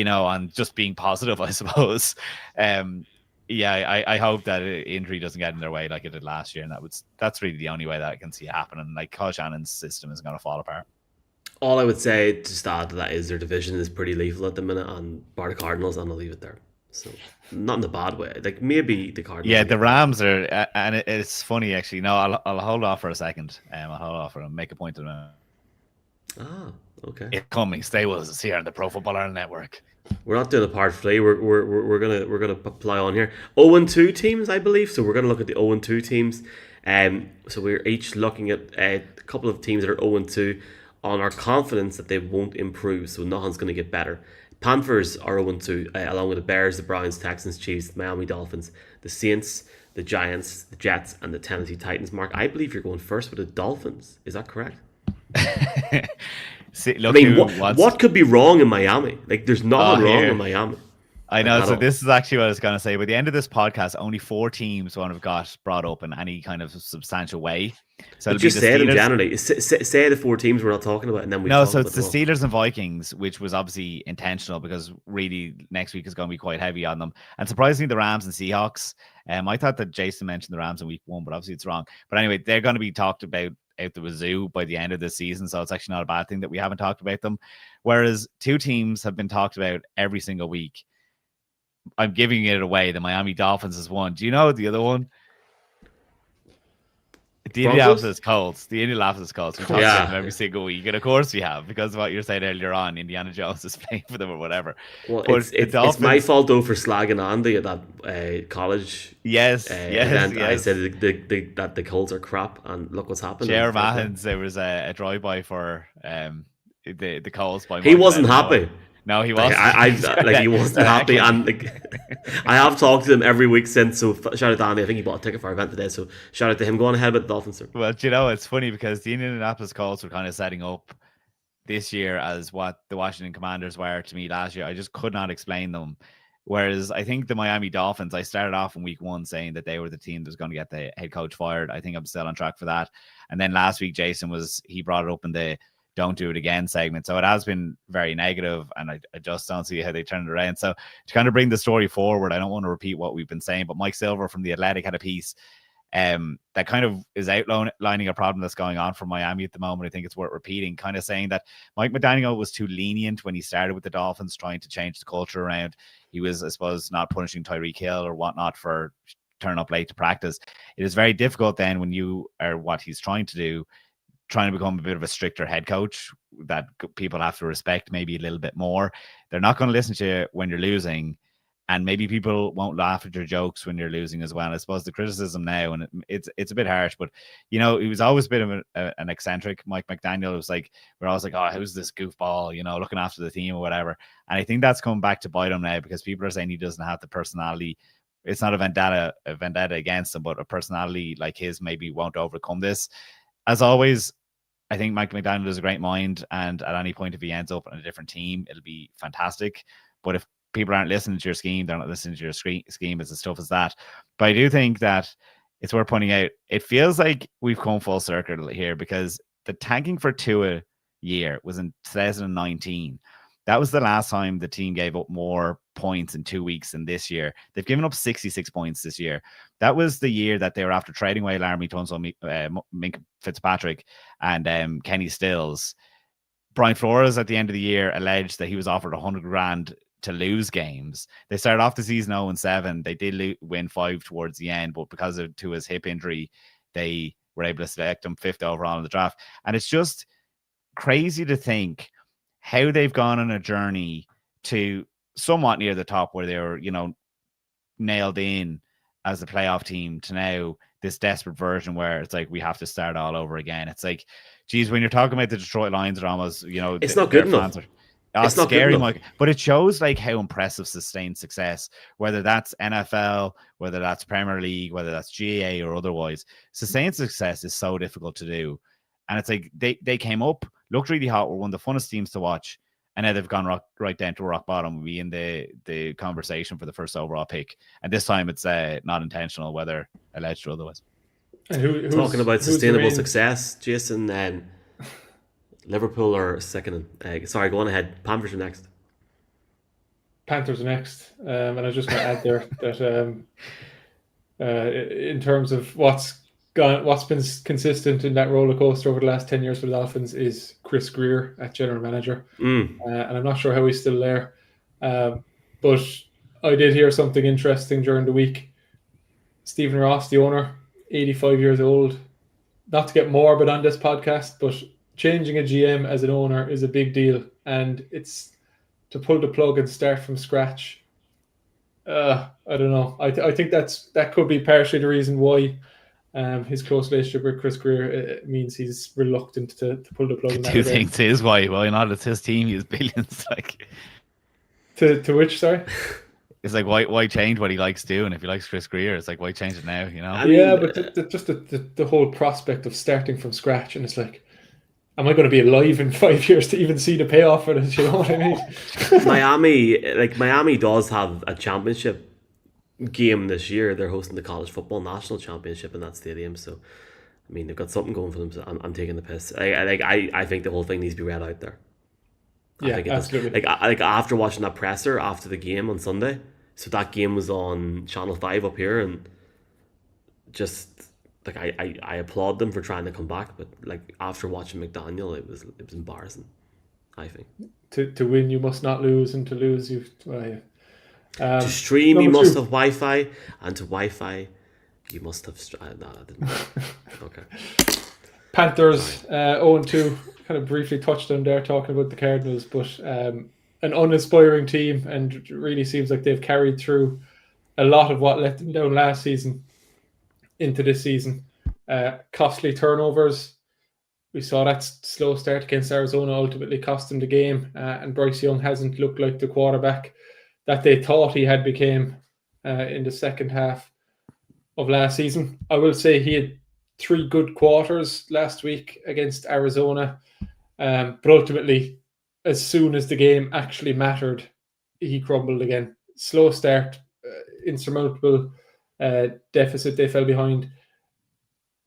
on just being positive, I suppose. I hope that injury doesn't get in their way like it did last year. And that's really the only way that I can see it happening. Like, Kyle Shannon's system is going to fall apart. All I would say to add to that is their division is pretty lethal at the minute, and bar the Cardinals, and I'll leave it there. So not in a bad way. Like maybe the Cardinals. Yeah, the Rams are, and it's funny actually. No, I'll hold off for a second. I'll hold off and make a point of them. Ah, okay. It's coming. Stay with us here on the Pro Football Ireland Network. We're not doing a part 3. We're gonna apply on here. 0-2 teams, I believe. So we're gonna look at the 0-2 teams. So we're each looking at a couple of teams that are 0-2 on our confidence that they won't improve. So nothing's gonna get better. Panthers are 0-2, along with the Bears, the Browns, Texans, Chiefs, the Miami Dolphins, the Saints, the Giants, the Jets, and the Tennessee Titans. Mark, I believe you're going first with the Dolphins. Is that correct? See, I mean, what could be wrong in Miami? Like, there's nothing wrong in Miami. I know. So this is actually what I was going to say. By the end of this podcast, only 4 teams won't have got brought up in any kind of substantial way. So but just say them generally. Say the 4 teams we're not talking about, and then we. No, so it's the Steelers and Vikings, which was obviously intentional because really next week is going to be quite heavy on them. And surprisingly, the Rams and Seahawks. I thought that Jason mentioned the Rams in week 1, but obviously it's wrong. But anyway, they're going to be talked about out the wazoo by the end of the season, so it's actually not a bad thing that we haven't talked about them. Whereas 2 teams have been talked about every single week. I'm giving it away. The Miami Dolphins is one. Do you know the other one? The Indianapolis Colts. The Indianapolis Colts. We talk about them every single week. And of course we have, because of what you were saying earlier on, Indiana Jones is playing for them or whatever. Well, it's my fault though for slagging Andy at that college. Yes. I said that the Colts are crap, and look what's happened. Jared Mahans, there was a drive-by for the Colts. He wasn't happy. No, he wasn't. He wasn't happy, and I have talked to him every week since. So shout out to Andy. I think he bought a ticket for our event today. So shout out to him. Go on ahead with the Dolphins, sir. Well, it's funny because the Indianapolis Colts were kind of setting up this year as what the Washington Commanders were to me last year. I just could not explain them. Whereas I think the Miami Dolphins, I started off in week 1 saying that they were the team that was going to get the head coach fired. I think I'm still on track for that. And then last week, Jason he brought it up in the don't do it again segment. So it has been very negative, and I just don't see how they turn it around. So to kind of bring the story forward, I don't want to repeat what we've been saying, but Mike Silver from The Athletic had a piece that kind of is outlining a problem that's going on for Miami at the moment. I think it's worth repeating, kind of saying that Mike McDaniel was too lenient when he started with the Dolphins, trying to change the culture around. He was, I suppose, not punishing Tyreek Hill or whatnot for turning up late to practice. It is very difficult then when you are what he's trying to do, trying to become a bit of a stricter head coach that people have to respect maybe a little bit more. They're not going to listen to you when you're losing, and maybe people won't laugh at your jokes when you're losing as well. I suppose the criticism now, and it's a bit harsh, but he was always a bit of an eccentric. Mike McDaniel was like, we're always like, oh, who's this goofball, looking after the team or whatever. And I think that's coming back to bite him now, because people are saying he doesn't have the personality. It's not a vendetta against him, but a personality like his maybe won't overcome this. As always, I think Mike McDaniel is a great mind, and at any point, if he ends up on a different team, it'll be fantastic. But if people aren't listening to your scheme, they're not listening to your scheme, as stuff as that. But I do think that it's worth pointing out, it feels like we've come full circle here, because the tanking for Tua year was in 2019. That was the last time the team gave up more points in 2 weeks than this year. They've given up 66 points this year. That was the year that they were after trading away Laramie Tunsil, Minkah Fitzpatrick, and Kenny Stills. Brian Flores at the end of the year alleged that he was offered $100,000 to lose games. They started off the season 0-7. They did win 5 towards the end, but because of Tua's hip injury, they were able to select him 5th overall in the draft. And it's just crazy to think how they've gone on a journey to somewhat near the top, where they were, nailed in as a playoff team, to now this desperate version where it's like we have to start all over again. It's like, geez, when you're talking about the Detroit Lions dramas, it's not good enough. It's not scary, Mike, but it shows like how impressive sustained success, whether that's NFL, whether that's Premier League, whether that's GA or otherwise, sustained success is so difficult to do. And it's like they came up, looked really hot, were one of the funnest teams to watch, and now they've gone right down to rock bottom. We'll be in the conversation for the first overall pick, and this time it's not intentional, whether alleged or otherwise. And talking about sustainable success, Jason, Liverpool are second. Sorry, go on ahead. Panthers are next. Panthers are next, and I was just going to add there that in terms of what's been consistent in that roller coaster over the last 10 years for the Dolphins is Chris Greer at general manager, and I'm not sure how he's still there. But I did hear something interesting during the week. Stephen Ross, the owner, 85 years old. Not to get morbid on this podcast, but changing a GM as an owner is a big deal, and it's to pull the plug and start from scratch. I don't know. I think that could be partially the reason why his close relationship with Chris Greer means he's reluctant to pull the plug. Two things is why not? It's his team. He has billions. Like to which, sorry. It's like why change what he likes doing? If he likes Chris Greer, it's like why change it now? But just the whole prospect of starting from scratch, and it's like, am I going to be alive in 5 years to even see the payoff for this? You know what I mean? Miami does have a championship game this year. They're hosting the College Football National Championship in that stadium. So, I mean, they've got something going for them. So I'm taking the piss. I think the whole thing needs to be read out there. Yeah, absolutely. Like after watching that presser after the game on Sunday, so that game was on Channel 5 up here, and just like I applaud them for trying to come back, but like after watching McDaniel, it was embarrassing. I think to win you must not lose, and to lose you. To stream you must have Wi-Fi, and to Wi-Fi you must have. No, I didn't. Okay. Panthers 0-2. Kind of briefly touched on there talking about the Cardinals, but an uninspiring team, and it really seems like they've carried through a lot of what let them down last season into this season. Costly turnovers. We saw that slow start against Arizona ultimately cost them the game, and Bryce Young hasn't looked like the quarterback that they thought he had became in the second half of last season. I will say he had 3 good quarters last week against Arizona, but ultimately, as soon as the game actually mattered, he crumbled again. slow start, insurmountable deficit. They fell behind.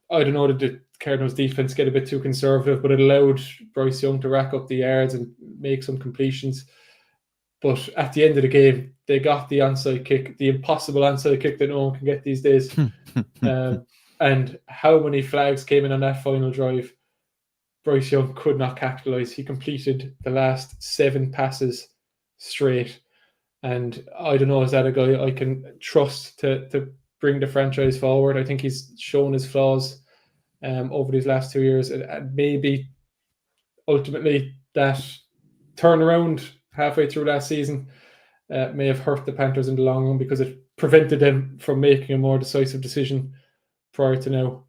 I don't know, did the Cardinals defense get a bit too conservative, but it allowed Bryce Young to rack up the yards and make some completions. But at the end of the game, they got the onside kick, the impossible onside kick that no one can get these days. And how many flags came in on that final drive? Bryce Young could not capitalize. He completed the last 7 passes straight. And I don't know, is that a guy I can trust to bring the franchise forward? I think he's shown his flaws over these last 2 years. And maybe ultimately that turnaround halfway through last season may have hurt the Panthers in the long run because it prevented them from making a more decisive decision prior to now.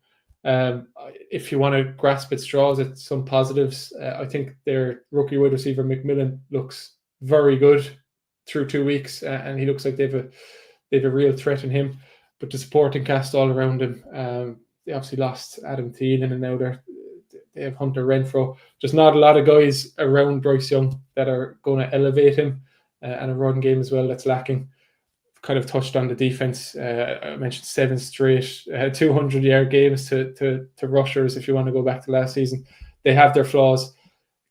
If you want to grasp at straws at some positives, I think their rookie wide receiver McMillan looks very good through 2 weeks, and he looks like they've a real threat in him. But the supporting cast all around him, they obviously lost Adam Thielen, and now they have Hunter Renfrow. Just not a lot of guys around Bryce Young that are going to elevate him, and a run game as well that's lacking. Kind of touched on the defense. I mentioned 7 straight 200-yard games to rushers. If you want to go back to last season, they have their flaws.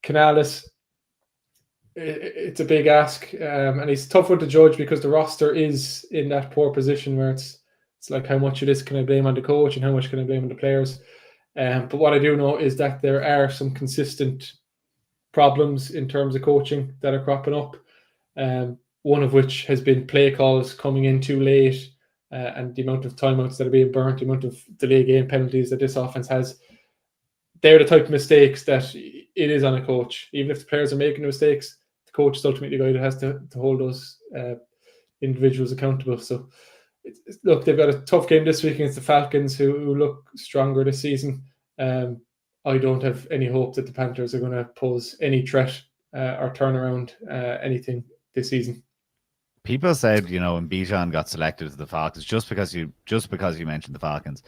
Canales, it's a big ask, and he's a tough one to judge because the roster is in that poor position where it's like how much of this can I blame on the coach and how much can I blame on the players. But what I do know is that there are some consistent problems in terms of coaching that are cropping up. One of which has been play calls coming in too late, and the amount of timeouts that are being burnt, the amount of delay game penalties that this offense has. They're the type of mistakes that it is on a coach. Even if the players are making mistakes, the coach is ultimately the guy that has to hold those individuals accountable. So, look, they've got a tough game this week against the Falcons, who look stronger this season. I don't have any hope that the Panthers are going to pose any threat or turn around anything this season. People said, when Bijan got selected to the Falcons, just because you mentioned the Falcons,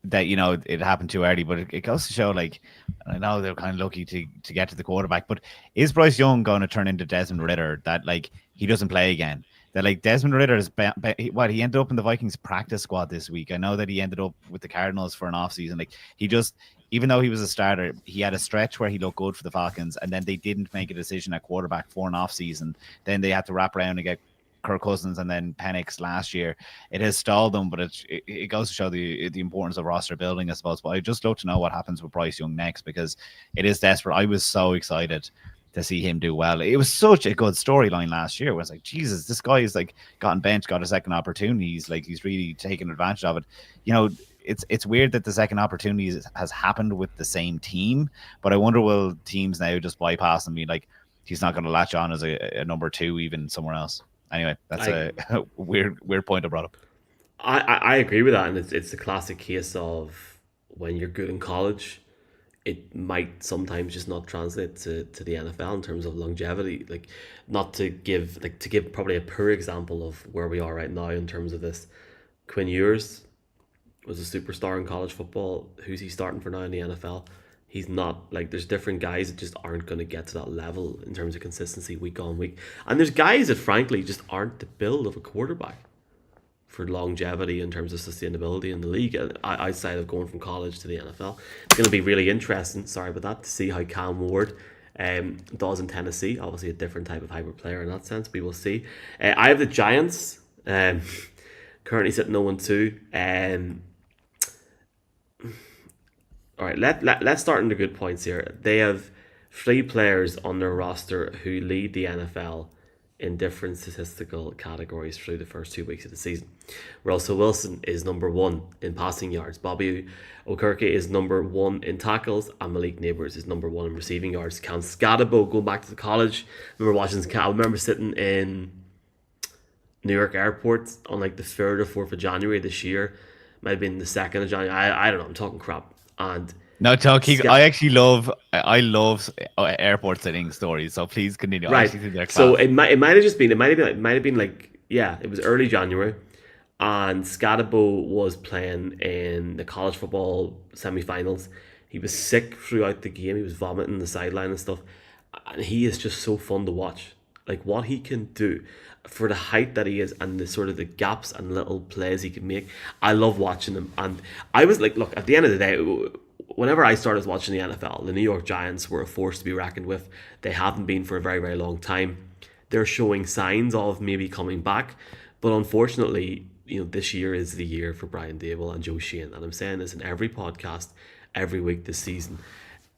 that it happened too early. But it goes to show, like, I know they're kind of lucky to get to the quarterback, but is Bryce Young going to turn into Desmond Ridder, that like he doesn't play again? That like Desmond Ridder is he ended up in the Vikings practice squad this week. I know that he ended up with the Cardinals for an offseason. Like he just, even though he was a starter, he had a stretch where he looked good for the Falcons, and then they didn't make a decision at quarterback for an offseason. Then they had to wrap around and get Kirk Cousins and then Penix last year. It has stalled them, but it goes to show the importance of roster building, I suppose. But I just love to know what happens with Bryce Young next, because it is desperate. I was so excited to see him do well. It was such a good storyline last year. It was like, Jesus, this guy is like gotten benched, got a second opportunity. He's really taken advantage of it. It's weird that the second opportunity has happened with the same team, but I wonder, will teams now just bypass and be like, he's not going to latch on as a number 2 even somewhere else? Anyway, that's a weird point I brought up. I agree with that, and it's a classic case of when you're good in college, it might sometimes just not translate to the NFL in terms of longevity. Like, not to give probably a poor example of where we are right now in terms of this. Quinn Ewers was a superstar in college football. Who's he starting for now in the NFL? He's not. Like, there's different guys that just aren't going to get to that level in terms of consistency week on week. And there's guys that frankly just aren't the build of a quarterback for longevity in terms of sustainability in the league outside of going from college to the NFL. It's going to be really interesting, sorry about that, to see how Cam Ward does in Tennessee. Obviously a different type of hybrid player in that sense. We will see. I have the Giants currently sitting 0-2. All right, let's start on the good points here. They have 3 players on their roster who lead the NFL in different statistical categories through the first 2 weeks of the season. Russell Wilson is number 1 in passing yards. Bobby Okereke is number 1 in tackles, and Malik Neighbors is number 1 in receiving yards. Cam Scadabo, going back to the college, I remember sitting in New York airport on like the 3rd or 4th of January this year. Might have been the 2nd of January. I don't know. I'm talking crap. And no, Keith, I actually love airport sitting stories. So please continue. Right. So it might have been like, yeah, it was early January, and Scadabo was playing in the college football semi-finals. He was sick throughout the game. He was vomiting the sideline and stuff, and he is just so fun to watch. Like what he can do for the height that he is and the sort of the gaps and little plays he can make. I love watching him. And I was like, look, at the end of the day, whenever I started watching the NFL, the New York Giants were a force to be reckoned with. They haven't been for a very, very long time. They're showing signs of maybe coming back. But unfortunately, this year is the year for Brian Dable and Joe Sheehan. And I'm saying this in every podcast, every week this season.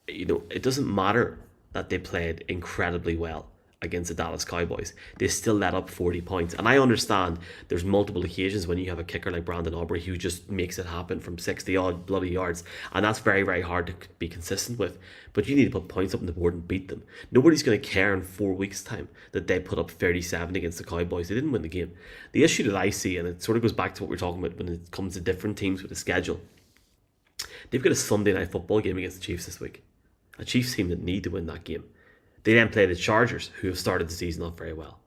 It doesn't matter that they played incredibly well against the Dallas Cowboys. They still let up 40 points. And I understand there's multiple occasions when you have a kicker like Brandon Aubrey who just makes it happen from 60 odd bloody yards. And that's very, very hard to be consistent with. But you need to put points up on the board and beat them. Nobody's going to care in 4 weeks' time that they put up 37 against the Cowboys. They didn't win the game. The issue that I see, and it sort of goes back to what we're talking about when it comes to different teams with the schedule, they've got a Sunday night football game against the Chiefs this week. A Chiefs team that need to win that game. They then play the Chargers, who have started the season off very well.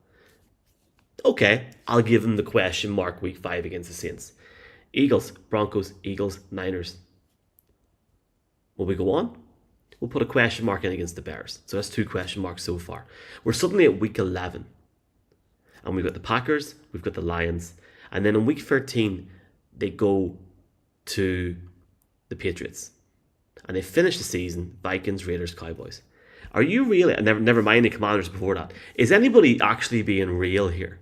Okay, I'll give them the question mark week 5 against the Saints. Eagles, Broncos, Eagles, Niners. Will we go on? We'll put a question mark in against the Bears. So that's 2 question marks so far. We're suddenly at week 11. And we've got the Packers, we've got the Lions. And then in week 13, they go to the Patriots. And they finish the season, Vikings, Raiders, Cowboys. Are you really, never mind the Commanders before that, is anybody actually being real here?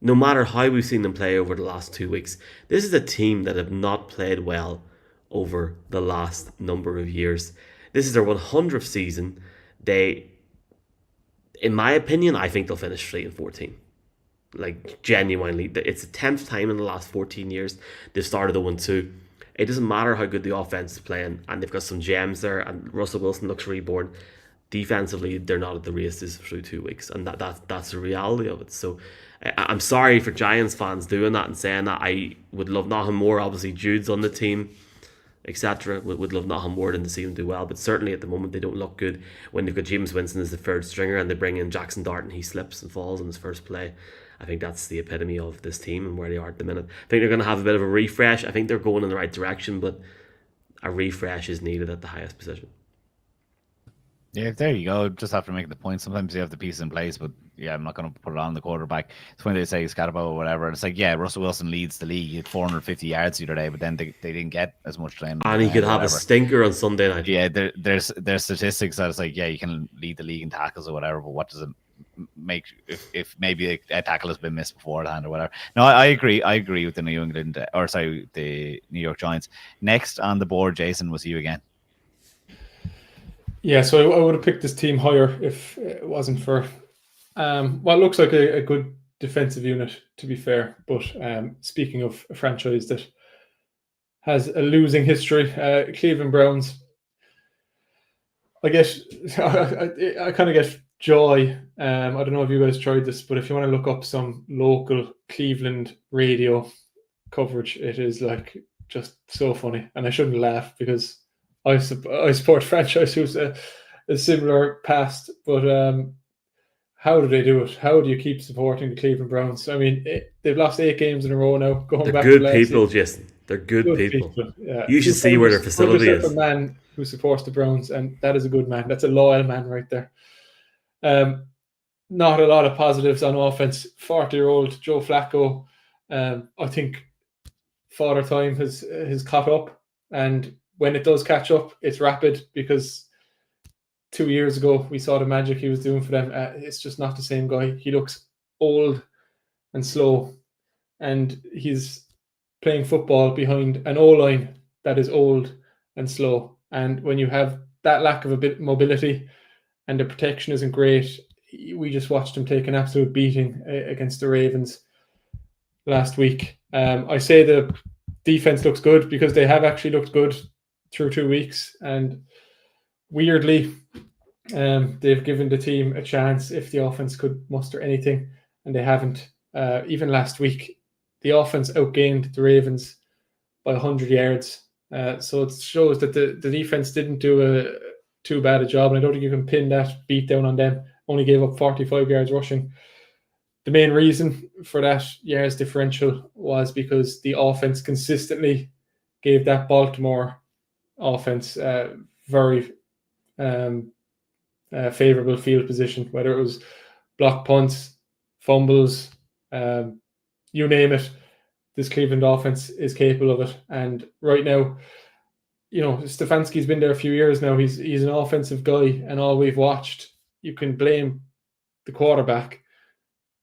No matter how we've seen them play over the last 2 weeks, this is a team that have not played well over the last number of years. This is their 100th season. They, in my opinion, I think they'll finish 3-14. Like, genuinely. It's the 10th time in the last 14 years they've started 0-2. It doesn't matter how good the offense is playing, and they've got some gems there, and Russell Wilson looks reborn. Defensively, they're not at the races through 2 weeks, and that's the reality of it. So I'm sorry for Giants fans doing that and saying that. I would love nothing more. Obviously, Jude's on the team, etc. Would love nothing more than to see them do well, but certainly at the moment they don't look good when they've got James Winston as the third stringer and they bring in Jackson Dart and he slips and falls in his first play. I think that's the epitome of this team and where they are at the minute. I think they're going to have a bit of a refresh. I think they're going in the right direction, but a refresh is needed at the highest position. Yeah, there you go. Just have to make the point. Sometimes you have the pieces in place, but yeah, I'm not going to put it on the quarterback. It's when they say Scatterbo or whatever. And it's like, yeah, Russell Wilson leads the league. He had 450 yards the other day, but then they didn't get as much time. And he could have a stinker on Sunday night. Yeah, there's statistics that it's like, yeah, you can lead the league in tackles or whatever, but what does it make if maybe a tackle has been missed beforehand or whatever? No, I agree. I agree with the the New York Giants. Next on the board, Jason, was you again. Yeah, so I would have picked this team higher if it wasn't for what looks like a good defensive unit, to be fair. But speaking of a franchise that has a losing history, Cleveland Browns, I guess I kind of get joy. I don't know if you guys tried this, but if you want to look up some local Cleveland radio coverage, it is like just so funny. And I shouldn't laugh because I support a franchise who's a similar past, but how do they do it? How do you keep supporting the Cleveland Browns? I mean, they've lost 8 games in a row now. They're back good to people, Jason. They're good people. Yeah. You should see where their facility is. A man who supports the Browns, and that is a good man. That's a loyal man right there. Not a lot of positives on offense. 40-year-old Joe Flacco, I think Father Time has caught up, and when it does catch up, it's rapid because 2 years ago we saw the magic he was doing for them. It's just not the same guy. He looks old and slow, and he's playing football behind an O-line that is old and slow. And when you have that lack of a bit mobility and the protection isn't great, we just watched him take an absolute beating against the Ravens last week. I say the defense looks good because they have actually looked good through 2 weeks, and weirdly they've given the team a chance if the offense could muster anything, and they haven't. Even last week the offense outgained the Ravens by 100 yards, so it shows that the defense didn't do too bad a job, and I don't think you can pin that beat down on them. Only gave up 45 yards rushing. The main reason for that yards differential was because the offense consistently gave that Baltimore offense very favorable field position, whether it was block punts, fumbles, you name it. This Cleveland offense is capable of it. And right now, Stefanski's been there a few years now. He's an offensive guy, and all we've watched, you can blame the quarterback,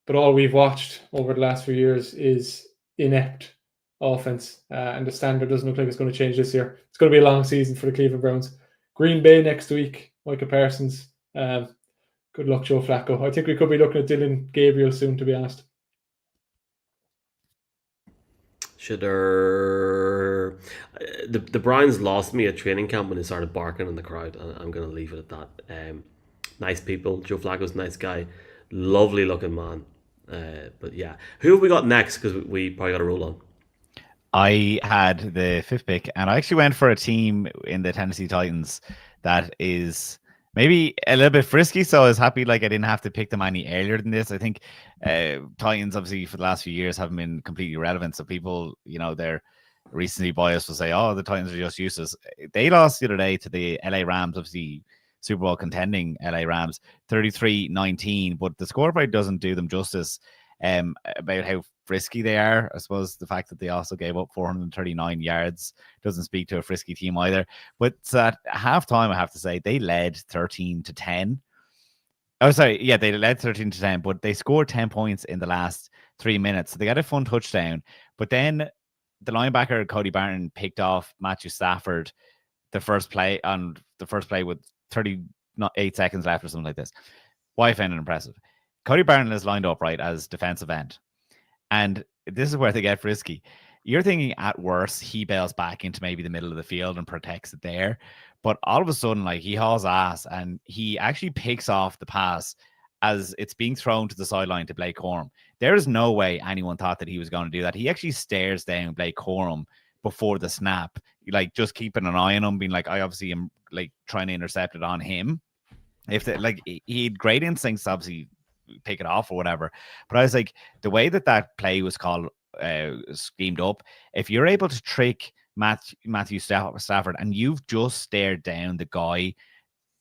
but all we've watched over the last few years is inept offense, and the standard doesn't look like it's going to change this year. It's going to be a long season for the Cleveland Browns. Green Bay next week, Micah Parsons. Good luck, Joe Flacco. I think we could be looking at Dylan Gabriel soon, to be honest. The Browns lost me at training camp when they started barking in the crowd, and I'm going to leave it at that. Nice people. Joe Flacco's a nice guy. Lovely looking man. But yeah, who have we got next? Because we probably got to roll on. I had the 5th pick, and I actually went for a team in the Tennessee Titans that is maybe a little bit frisky, so I was happy I didn't have to pick them any earlier than this. I think Titans, obviously, for the last few years haven't been completely relevant, so people, they're recently biased will say, oh, the Titans are just useless. They lost the other day to the LA Rams, obviously Super Bowl contending LA Rams, 33-19, but the scoreboard doesn't do them justice about how frisky they are. I suppose the fact that they also gave up 439 yards doesn't speak to a frisky team either. But at halftime, I have to say, they led 13-10. Oh, sorry. Yeah, they led 13-10, but they scored 10 points in the last 3 minutes. So they got a fun touchdown. But then the linebacker, Cody Barton, picked off Matthew Stafford the first play with 38 seconds left or something like this. Why I found it impressive. Cody Barton is lined up right as defensive end. And this is where they get frisky. You're thinking at worst, he bails back into maybe the middle of the field and protects it there. But all of a sudden, he hauls ass and he actually picks off the pass as it's being thrown to the sideline to Blake Corum. There is no way anyone thought that he was going to do that. He actually stares down Blake Corum before the snap, just keeping an eye on him, being I obviously am trying to intercept it on him. If he had great instincts, obviously pick it off or whatever. But I was the way that play was called, schemed up, if you're able to trick Matthew Stafford and you've just stared down the guy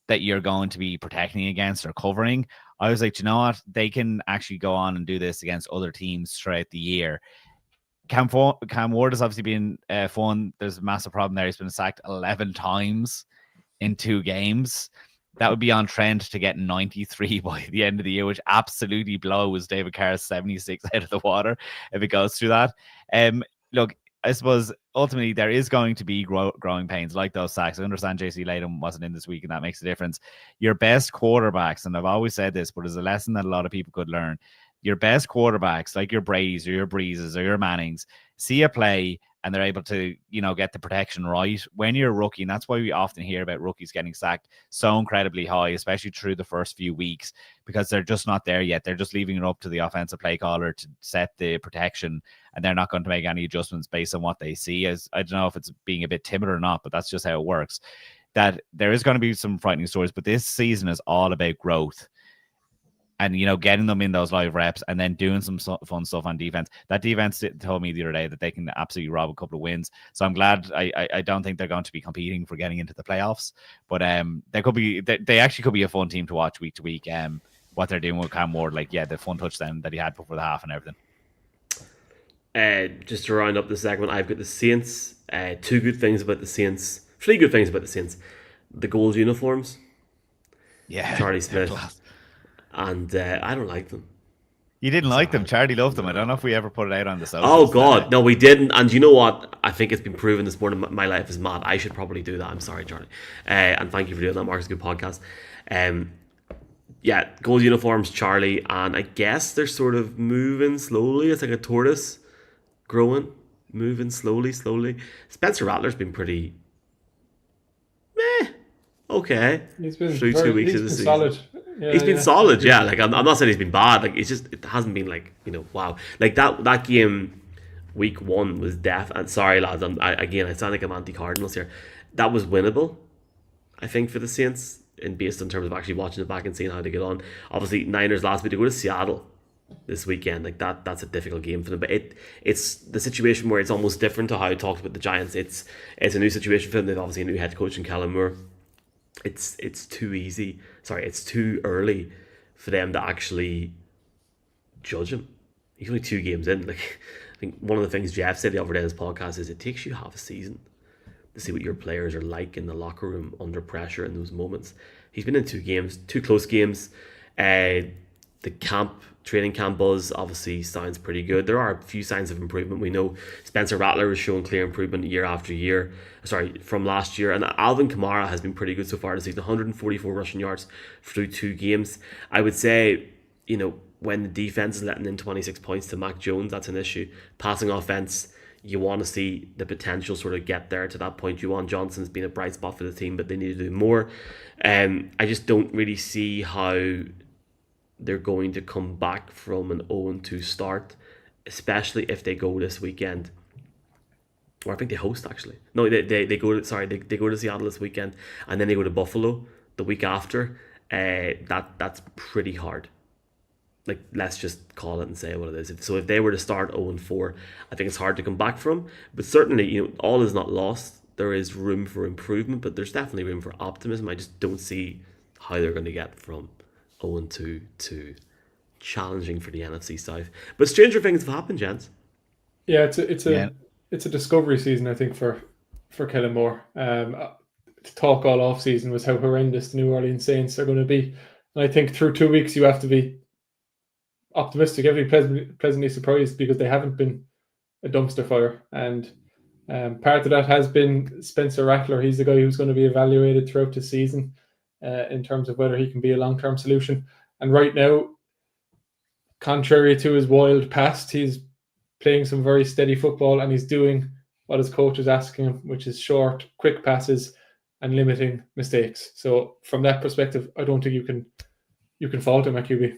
that you're going to be protecting against or covering, I was you know what? They can actually go on and do this against other teams throughout the year. Cam Ward has obviously been fun. There's a massive problem there. He's been sacked 11 times in 2 games. That would be on trend to get 93 by the end of the year, which absolutely blows David Carr's 76 out of the water if it goes through that. Look, I suppose ultimately there is going to be growing pains like those sacks. I understand JC Latham wasn't in this week, and that makes a difference. Your best quarterbacks, and I've always said this, but it's a lesson that a lot of people could learn. Your best quarterbacks, like your Brady's or your Breezes or your Mannings, see a play and they're able to, get the protection right. When you're a rookie, and that's why we often hear about rookies getting sacked so incredibly high, especially through the first few weeks, because they're just not there yet. They're just leaving it up to the offensive play caller to set the protection, and they're not going to make any adjustments based on what they see. As I don't know if it's being a bit timid or not, but that's just how it works. That there is going to be some frightening stories, but this season is all about growth. And, getting them in those live reps and then doing some fun stuff on defense. That defense told me the other day that they can absolutely rob a couple of wins. So I'm glad. I don't think they're going to be competing for getting into the playoffs. But they actually could be a fun team to watch week to week. What they're doing with Cam Ward, the fun touchdown that he had before the half and everything. Just to round up the segment, I've got the Saints. 2 good things about the Saints. 3 good things about the Saints. The gold uniforms. Yeah. Charlie Smith. And I don't like them. You didn't like them. Charlie loved them. I don't know if we ever put it out on the socials. Oh, God. No, we didn't. And you know what? I think it's been proven this morning. My life is mad. I should probably do that. I'm sorry, Charlie. And thank you for doing that, Mark. It's a good podcast. Yeah, gold uniforms, Charlie. And I guess they're sort of moving slowly. It's like a tortoise growing, moving slowly. Spencer Rattler's been pretty meh. Okay. He's been through 2 weeks of the season. Solid. Yeah, he's been solid, yeah. I'm not saying he's been bad. It's just it hasn't been wow. That game, week 1 was death. And sorry, lads, I sound like I'm anti-Cardinals here. That was winnable, I think, for the Saints, and based in terms of actually watching it back and seeing how they get on. Obviously, Niners last week, they go to Seattle this weekend. That's a difficult game for them. But it's the situation where it's almost different to how I talked about the Giants. It's a new situation for them. They've obviously a new head coach in Kellen Moore. It's too easy. Sorry, it's too early for them to actually judge him. He's only 2 games in. Like, I think one of the things Jeff said the other day in his podcast is it takes you half a season to see what your players are like in the locker room under pressure in those moments. He's been in 2 games, 2 close games. The training camp buzz obviously sounds pretty good. There are a few signs of improvement. We know Spencer Rattler is showing clear improvement year after year. From last year. And Alvin Kamara has been pretty good so far this season. 144 rushing yards through 2 games. I would say, when the defense is letting in 26 points to Mac Jones, that's an issue. Passing offense, you want to see the potential sort of get there to that point. Juwan Johnson's been a bright spot for the team, but they need to do more. I just don't really see how they're going to come back from an 0-2 start, especially if they go this weekend. Or I think they host, actually. No, they go to Seattle this weekend, and then they go to Buffalo the week after. That's pretty hard. Like, let's just call it and say what it is. So if they were to start 0-4, I think it's hard to come back from. But certainly, all is not lost. There is room for improvement, but there's definitely room for optimism. I just don't see how they're going to get from 0-2 to challenging for the NFC South. But stranger things have happened, gents. Yeah, it's a discovery season, I think, for Kellen Moore. The talk all off season was how horrendous the New Orleans Saints are going to be, and I think through 2 weeks you have to be optimistic, pleasantly surprised, because they haven't been a dumpster fire. And part of that has been Spencer Rattler. He's the guy who's going to be evaluated throughout the season in terms of whether he can be a long-term solution. And right now, contrary to his wild past, he's playing some very steady football, and he's doing what his coach is asking him, which is short, quick passes and limiting mistakes. So from that perspective, I don't think you can fault him at QB.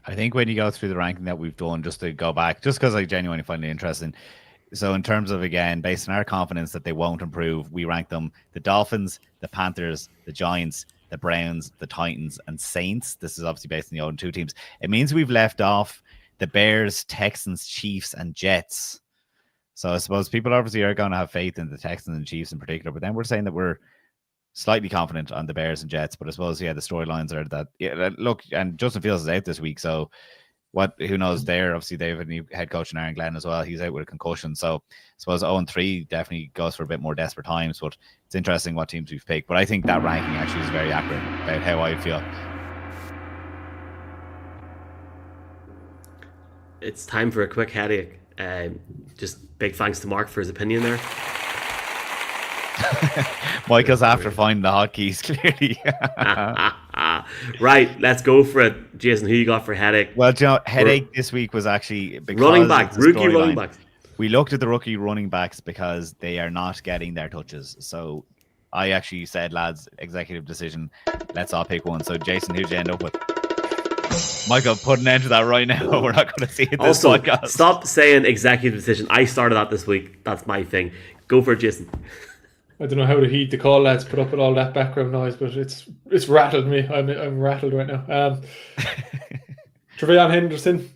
I think when you go through the ranking that we've done, just to go back, just because I genuinely find it interesting. So in terms of, again, based on our confidence that they won't improve, we rank them the Dolphins, the Panthers, the Giants, the Browns, the Titans, and Saints. This is obviously based on the 0-2 teams. It means we've left off the Bears, Texans, Chiefs, and Jets. So I suppose people obviously are going to have faith in the Texans and Chiefs in particular, but then we're saying that we're slightly confident on the Bears and Jets. But I suppose, the storylines are that, look, and Justin Fields is out this week, so who knows there? Obviously, they have a new head coach in Aaron Glenn as well. He's out with a concussion. So I suppose 0-3 definitely goes for a bit more desperate times, but it's interesting what teams we've picked. But I think that ranking actually is very accurate about how I feel. It's time for a quick headache. Just big thanks to Mark for his opinion there. Michael's after finding the hotkeys, clearly. Right, let's go for it. Jason, who you got for headache? Well, headache this week was actually because running back, rookie running backs. We looked at the rookie running backs because they are not getting their touches. So I actually said, lads, executive decision, let's all pick one. So Jason, who'd you end up with? Michael, put an end to that right now. We're not going to see it this also, podcast. Stop saying executive decision. I started that this week. That's my thing. Go for it, Jason. I don't know how to heed the call, lads. Put up with all that background noise, but it's rattled me. I'm rattled right now. TreVeyon Henderson,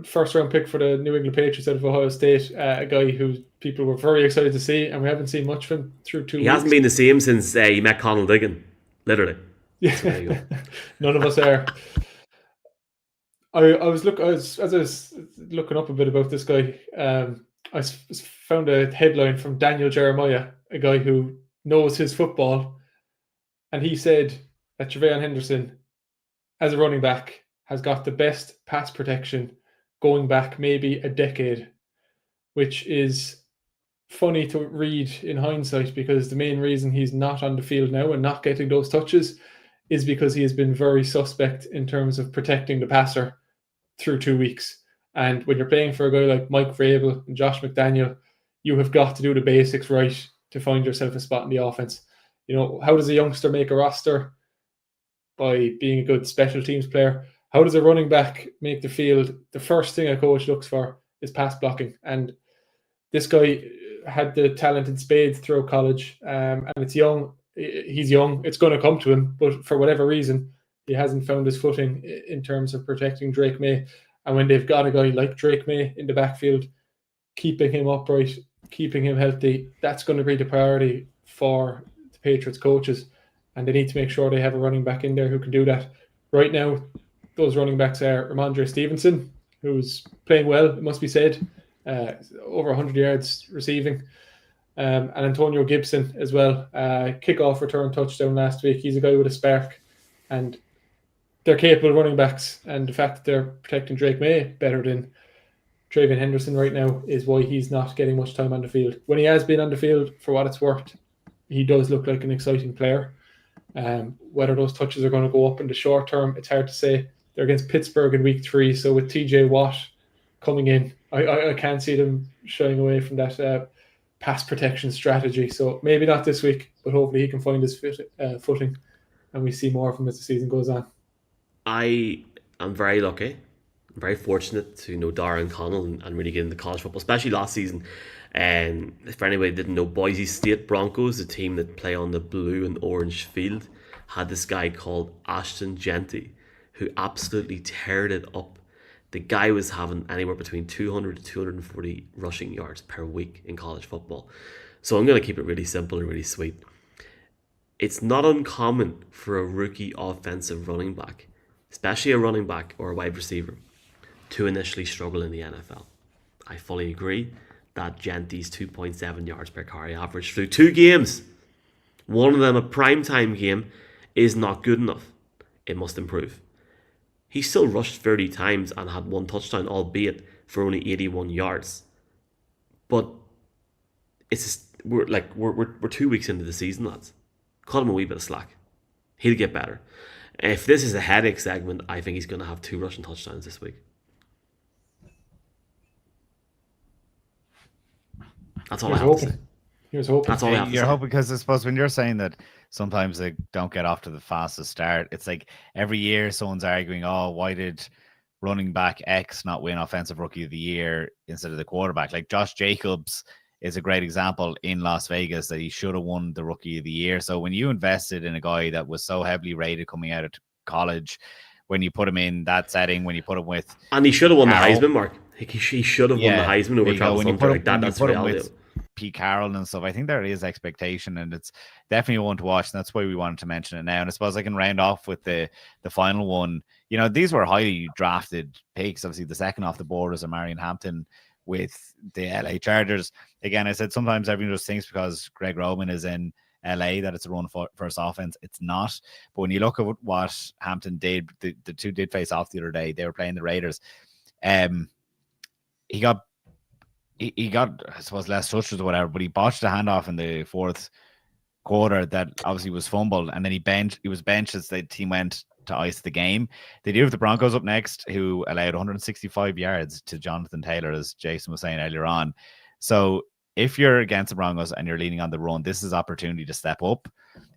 first round pick for the New England Patriots out of Ohio State. A guy who people were very excited to see, and we haven't seen much of him through 2 weeks. He hasn't been the same since he met Conal Diggin, literally. Yeah, none of us are. I was looking up a bit about this guy. I found a headline from Daniel Jeremiah, a guy who knows his football, and he said that TreVeyon Henderson, as a running back, has got the best pass protection going back maybe a decade, which is funny to read in hindsight, because the main reason he's not on the field now and not getting those touches is because he has been very suspect in terms of protecting the passer through 2 weeks. And when you're playing for a guy like Mike Vrabel and Josh McDaniel, you have got to do the basics right to find yourself a spot in the offense. How does a youngster make a roster? By being a good special teams player. How does a running back make the field? The first thing a coach looks for is pass blocking. And this guy had the talent in spades throughout college, and it's young. He's young. It's going to come to him, but for whatever reason, he hasn't found his footing in terms of protecting Drake May. And when they've got a guy like Drake May in the backfield, keeping him upright, keeping him healthy, that's going to be the priority for the Patriots coaches. and they need to make sure they have a running back in there who can do that. Right now, those running backs are Ramondre Stevenson, who's playing well, it must be said, over 100 yards receiving, and Antonio Gibson as well. Kickoff return touchdown last week. He's a guy with a spark, and they're capable running backs. And the fact that they're protecting Drake May better than Travion Henderson right now is why he's not getting much time on the field. When he has been on the field, for what it's worth, he does look like an exciting player. Whether those touches are going to go up in the short term, it's hard to say. They're against Pittsburgh in week 3, so with TJ Watt coming in, I can't see them shying away from that pass protection strategy. So maybe not this week, but hopefully he can find his footing, and we see more of him as the season goes on. I am very lucky. I'm very fortunate to know Darren Connell and really get into college football, especially last season. And if anybody didn't know, Boise State Broncos, the team that play on the blue and orange field, had this guy called Ashton Genty, who absolutely teared it up. The guy was having anywhere between 200 to 240 rushing yards per week in college football. So I'm going to keep it really simple and really sweet. It's not uncommon for a rookie offensive running back, especially a running back or a wide receiver, to initially struggle in the NFL. I fully agree that Genty's 2.7 yards per carry average through 2 games, one of them a primetime game, is not good enough. It must improve. He still rushed 30 times and had 1 touchdown, albeit for only 81 yards. But it's just, we're 2 weeks into the season, lads. Cut him a wee bit of slack. He'll get better. If this is a headache segment, I think he's going to have 2 rushing touchdowns this week. That's all I have to say. Here's hoping. That's all I have to say. You're hoping, because I suppose when you're saying that sometimes they don't get off to the fastest start, it's like every year someone's arguing, oh, why did running back X not win Offensive Rookie of the Year instead of the quarterback? Like Josh Jacobs is a great example in Las Vegas that he should have won the Rookie of the Year. So when you invested in a guy that was so heavily rated coming out of college, when you put him in that setting, when you put him with... And he should have won the Heisman, Mark. He should have won the Heisman over Travis Hunter. Like that, that's the reality. Pete Carroll and stuff, I think there is expectation, and it's definitely one to watch, and that's why we wanted to mention it now. And I suppose I can round off with the final one. You know, these were highly drafted picks. Obviously, the second off the board was Marion Hampton with the LA Chargers. Again, I said sometimes everyone just thinks because Greg Roman is in LA that it's a run first offense. It's not. But when you look at what Hampton did, the two did face off the other day. They were playing the Raiders. He got, I suppose, less touches or whatever, but he botched a handoff in the 4th quarter that obviously was fumbled, and then he was benched as the team went to ice the game. They do have the Broncos up next, who allowed 165 yards to Jonathan Taylor, as Jason was saying earlier on. So if you're against the Broncos and you're leaning on the run, this is opportunity to step up.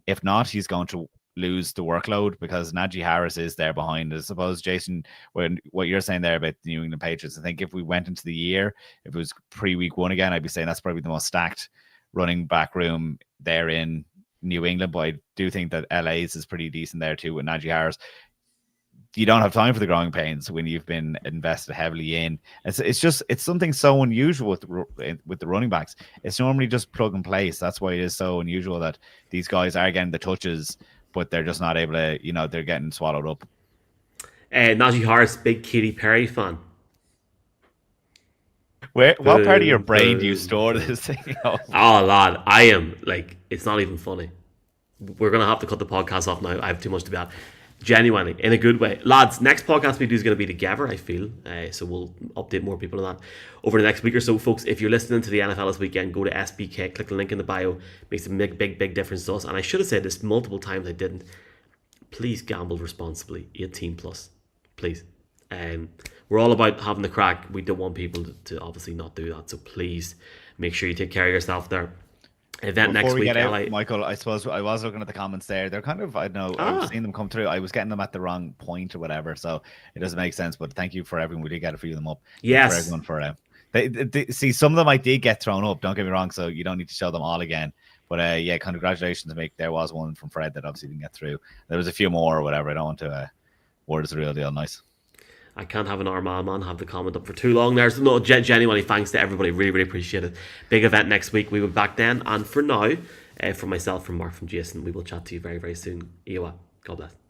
If not, he's going to lose the workload because Najee Harris is there behind. I suppose, Jason, when what you're saying there about the New England Patriots, I think if we went into the year, if it was pre-week 1 again, I'd be saying that's probably the most stacked running back room there in New England. But I do think that LA's is pretty decent there too with Najee Harris. You don't have time for the growing pains when you've been invested heavily in. It's something so unusual with the running backs. It's normally just plug and play. So that's why it is so unusual that these guys are getting the touches, but they're just not able to, they're getting swallowed up. Najee Harris, big Katy Perry fan. What part of your brain do you store this thing off? Oh, lad, I am, it's not even funny. We're going to have to cut the podcast off now. I have too much to be at. Genuinely, in a good way. Lads, next podcast we do is going to be together, I feel. So we'll update more people on that over the next week or so. Folks, if you're listening to the NFL this weekend, go to SBK, click the link in the bio. Makes a big difference to us. And I should have said this multiple times, I didn't. Please gamble responsibly. 18 plus. Please. We're all about having the crack. We don't want people to obviously not do that. So please make sure you take care of yourself there. Event Before next we week, get out, LA. Michael, I suppose I was looking at the comments there. They're kind of, I don't know, I've seen them come through. I was getting them at the wrong point or whatever, so it doesn't make sense. But thank you for everyone. We did get a few of them up. Yes. For everyone for they see, some of them I did get thrown up. Don't get me wrong, so you don't need to show them all again. But yeah, congratulations, Mick. There was one from Fred that obviously didn't get through. There was a few more or whatever. I don't want to word is the real deal. Nice. I can't have an Armagh man have the comment up for too long. There's genuinely thanks to everybody. Really appreciate it. Big event next week. We will be back then. And for now, From myself, from Mark, from Jason, we will chat to you very, very soon. Iowa. God bless.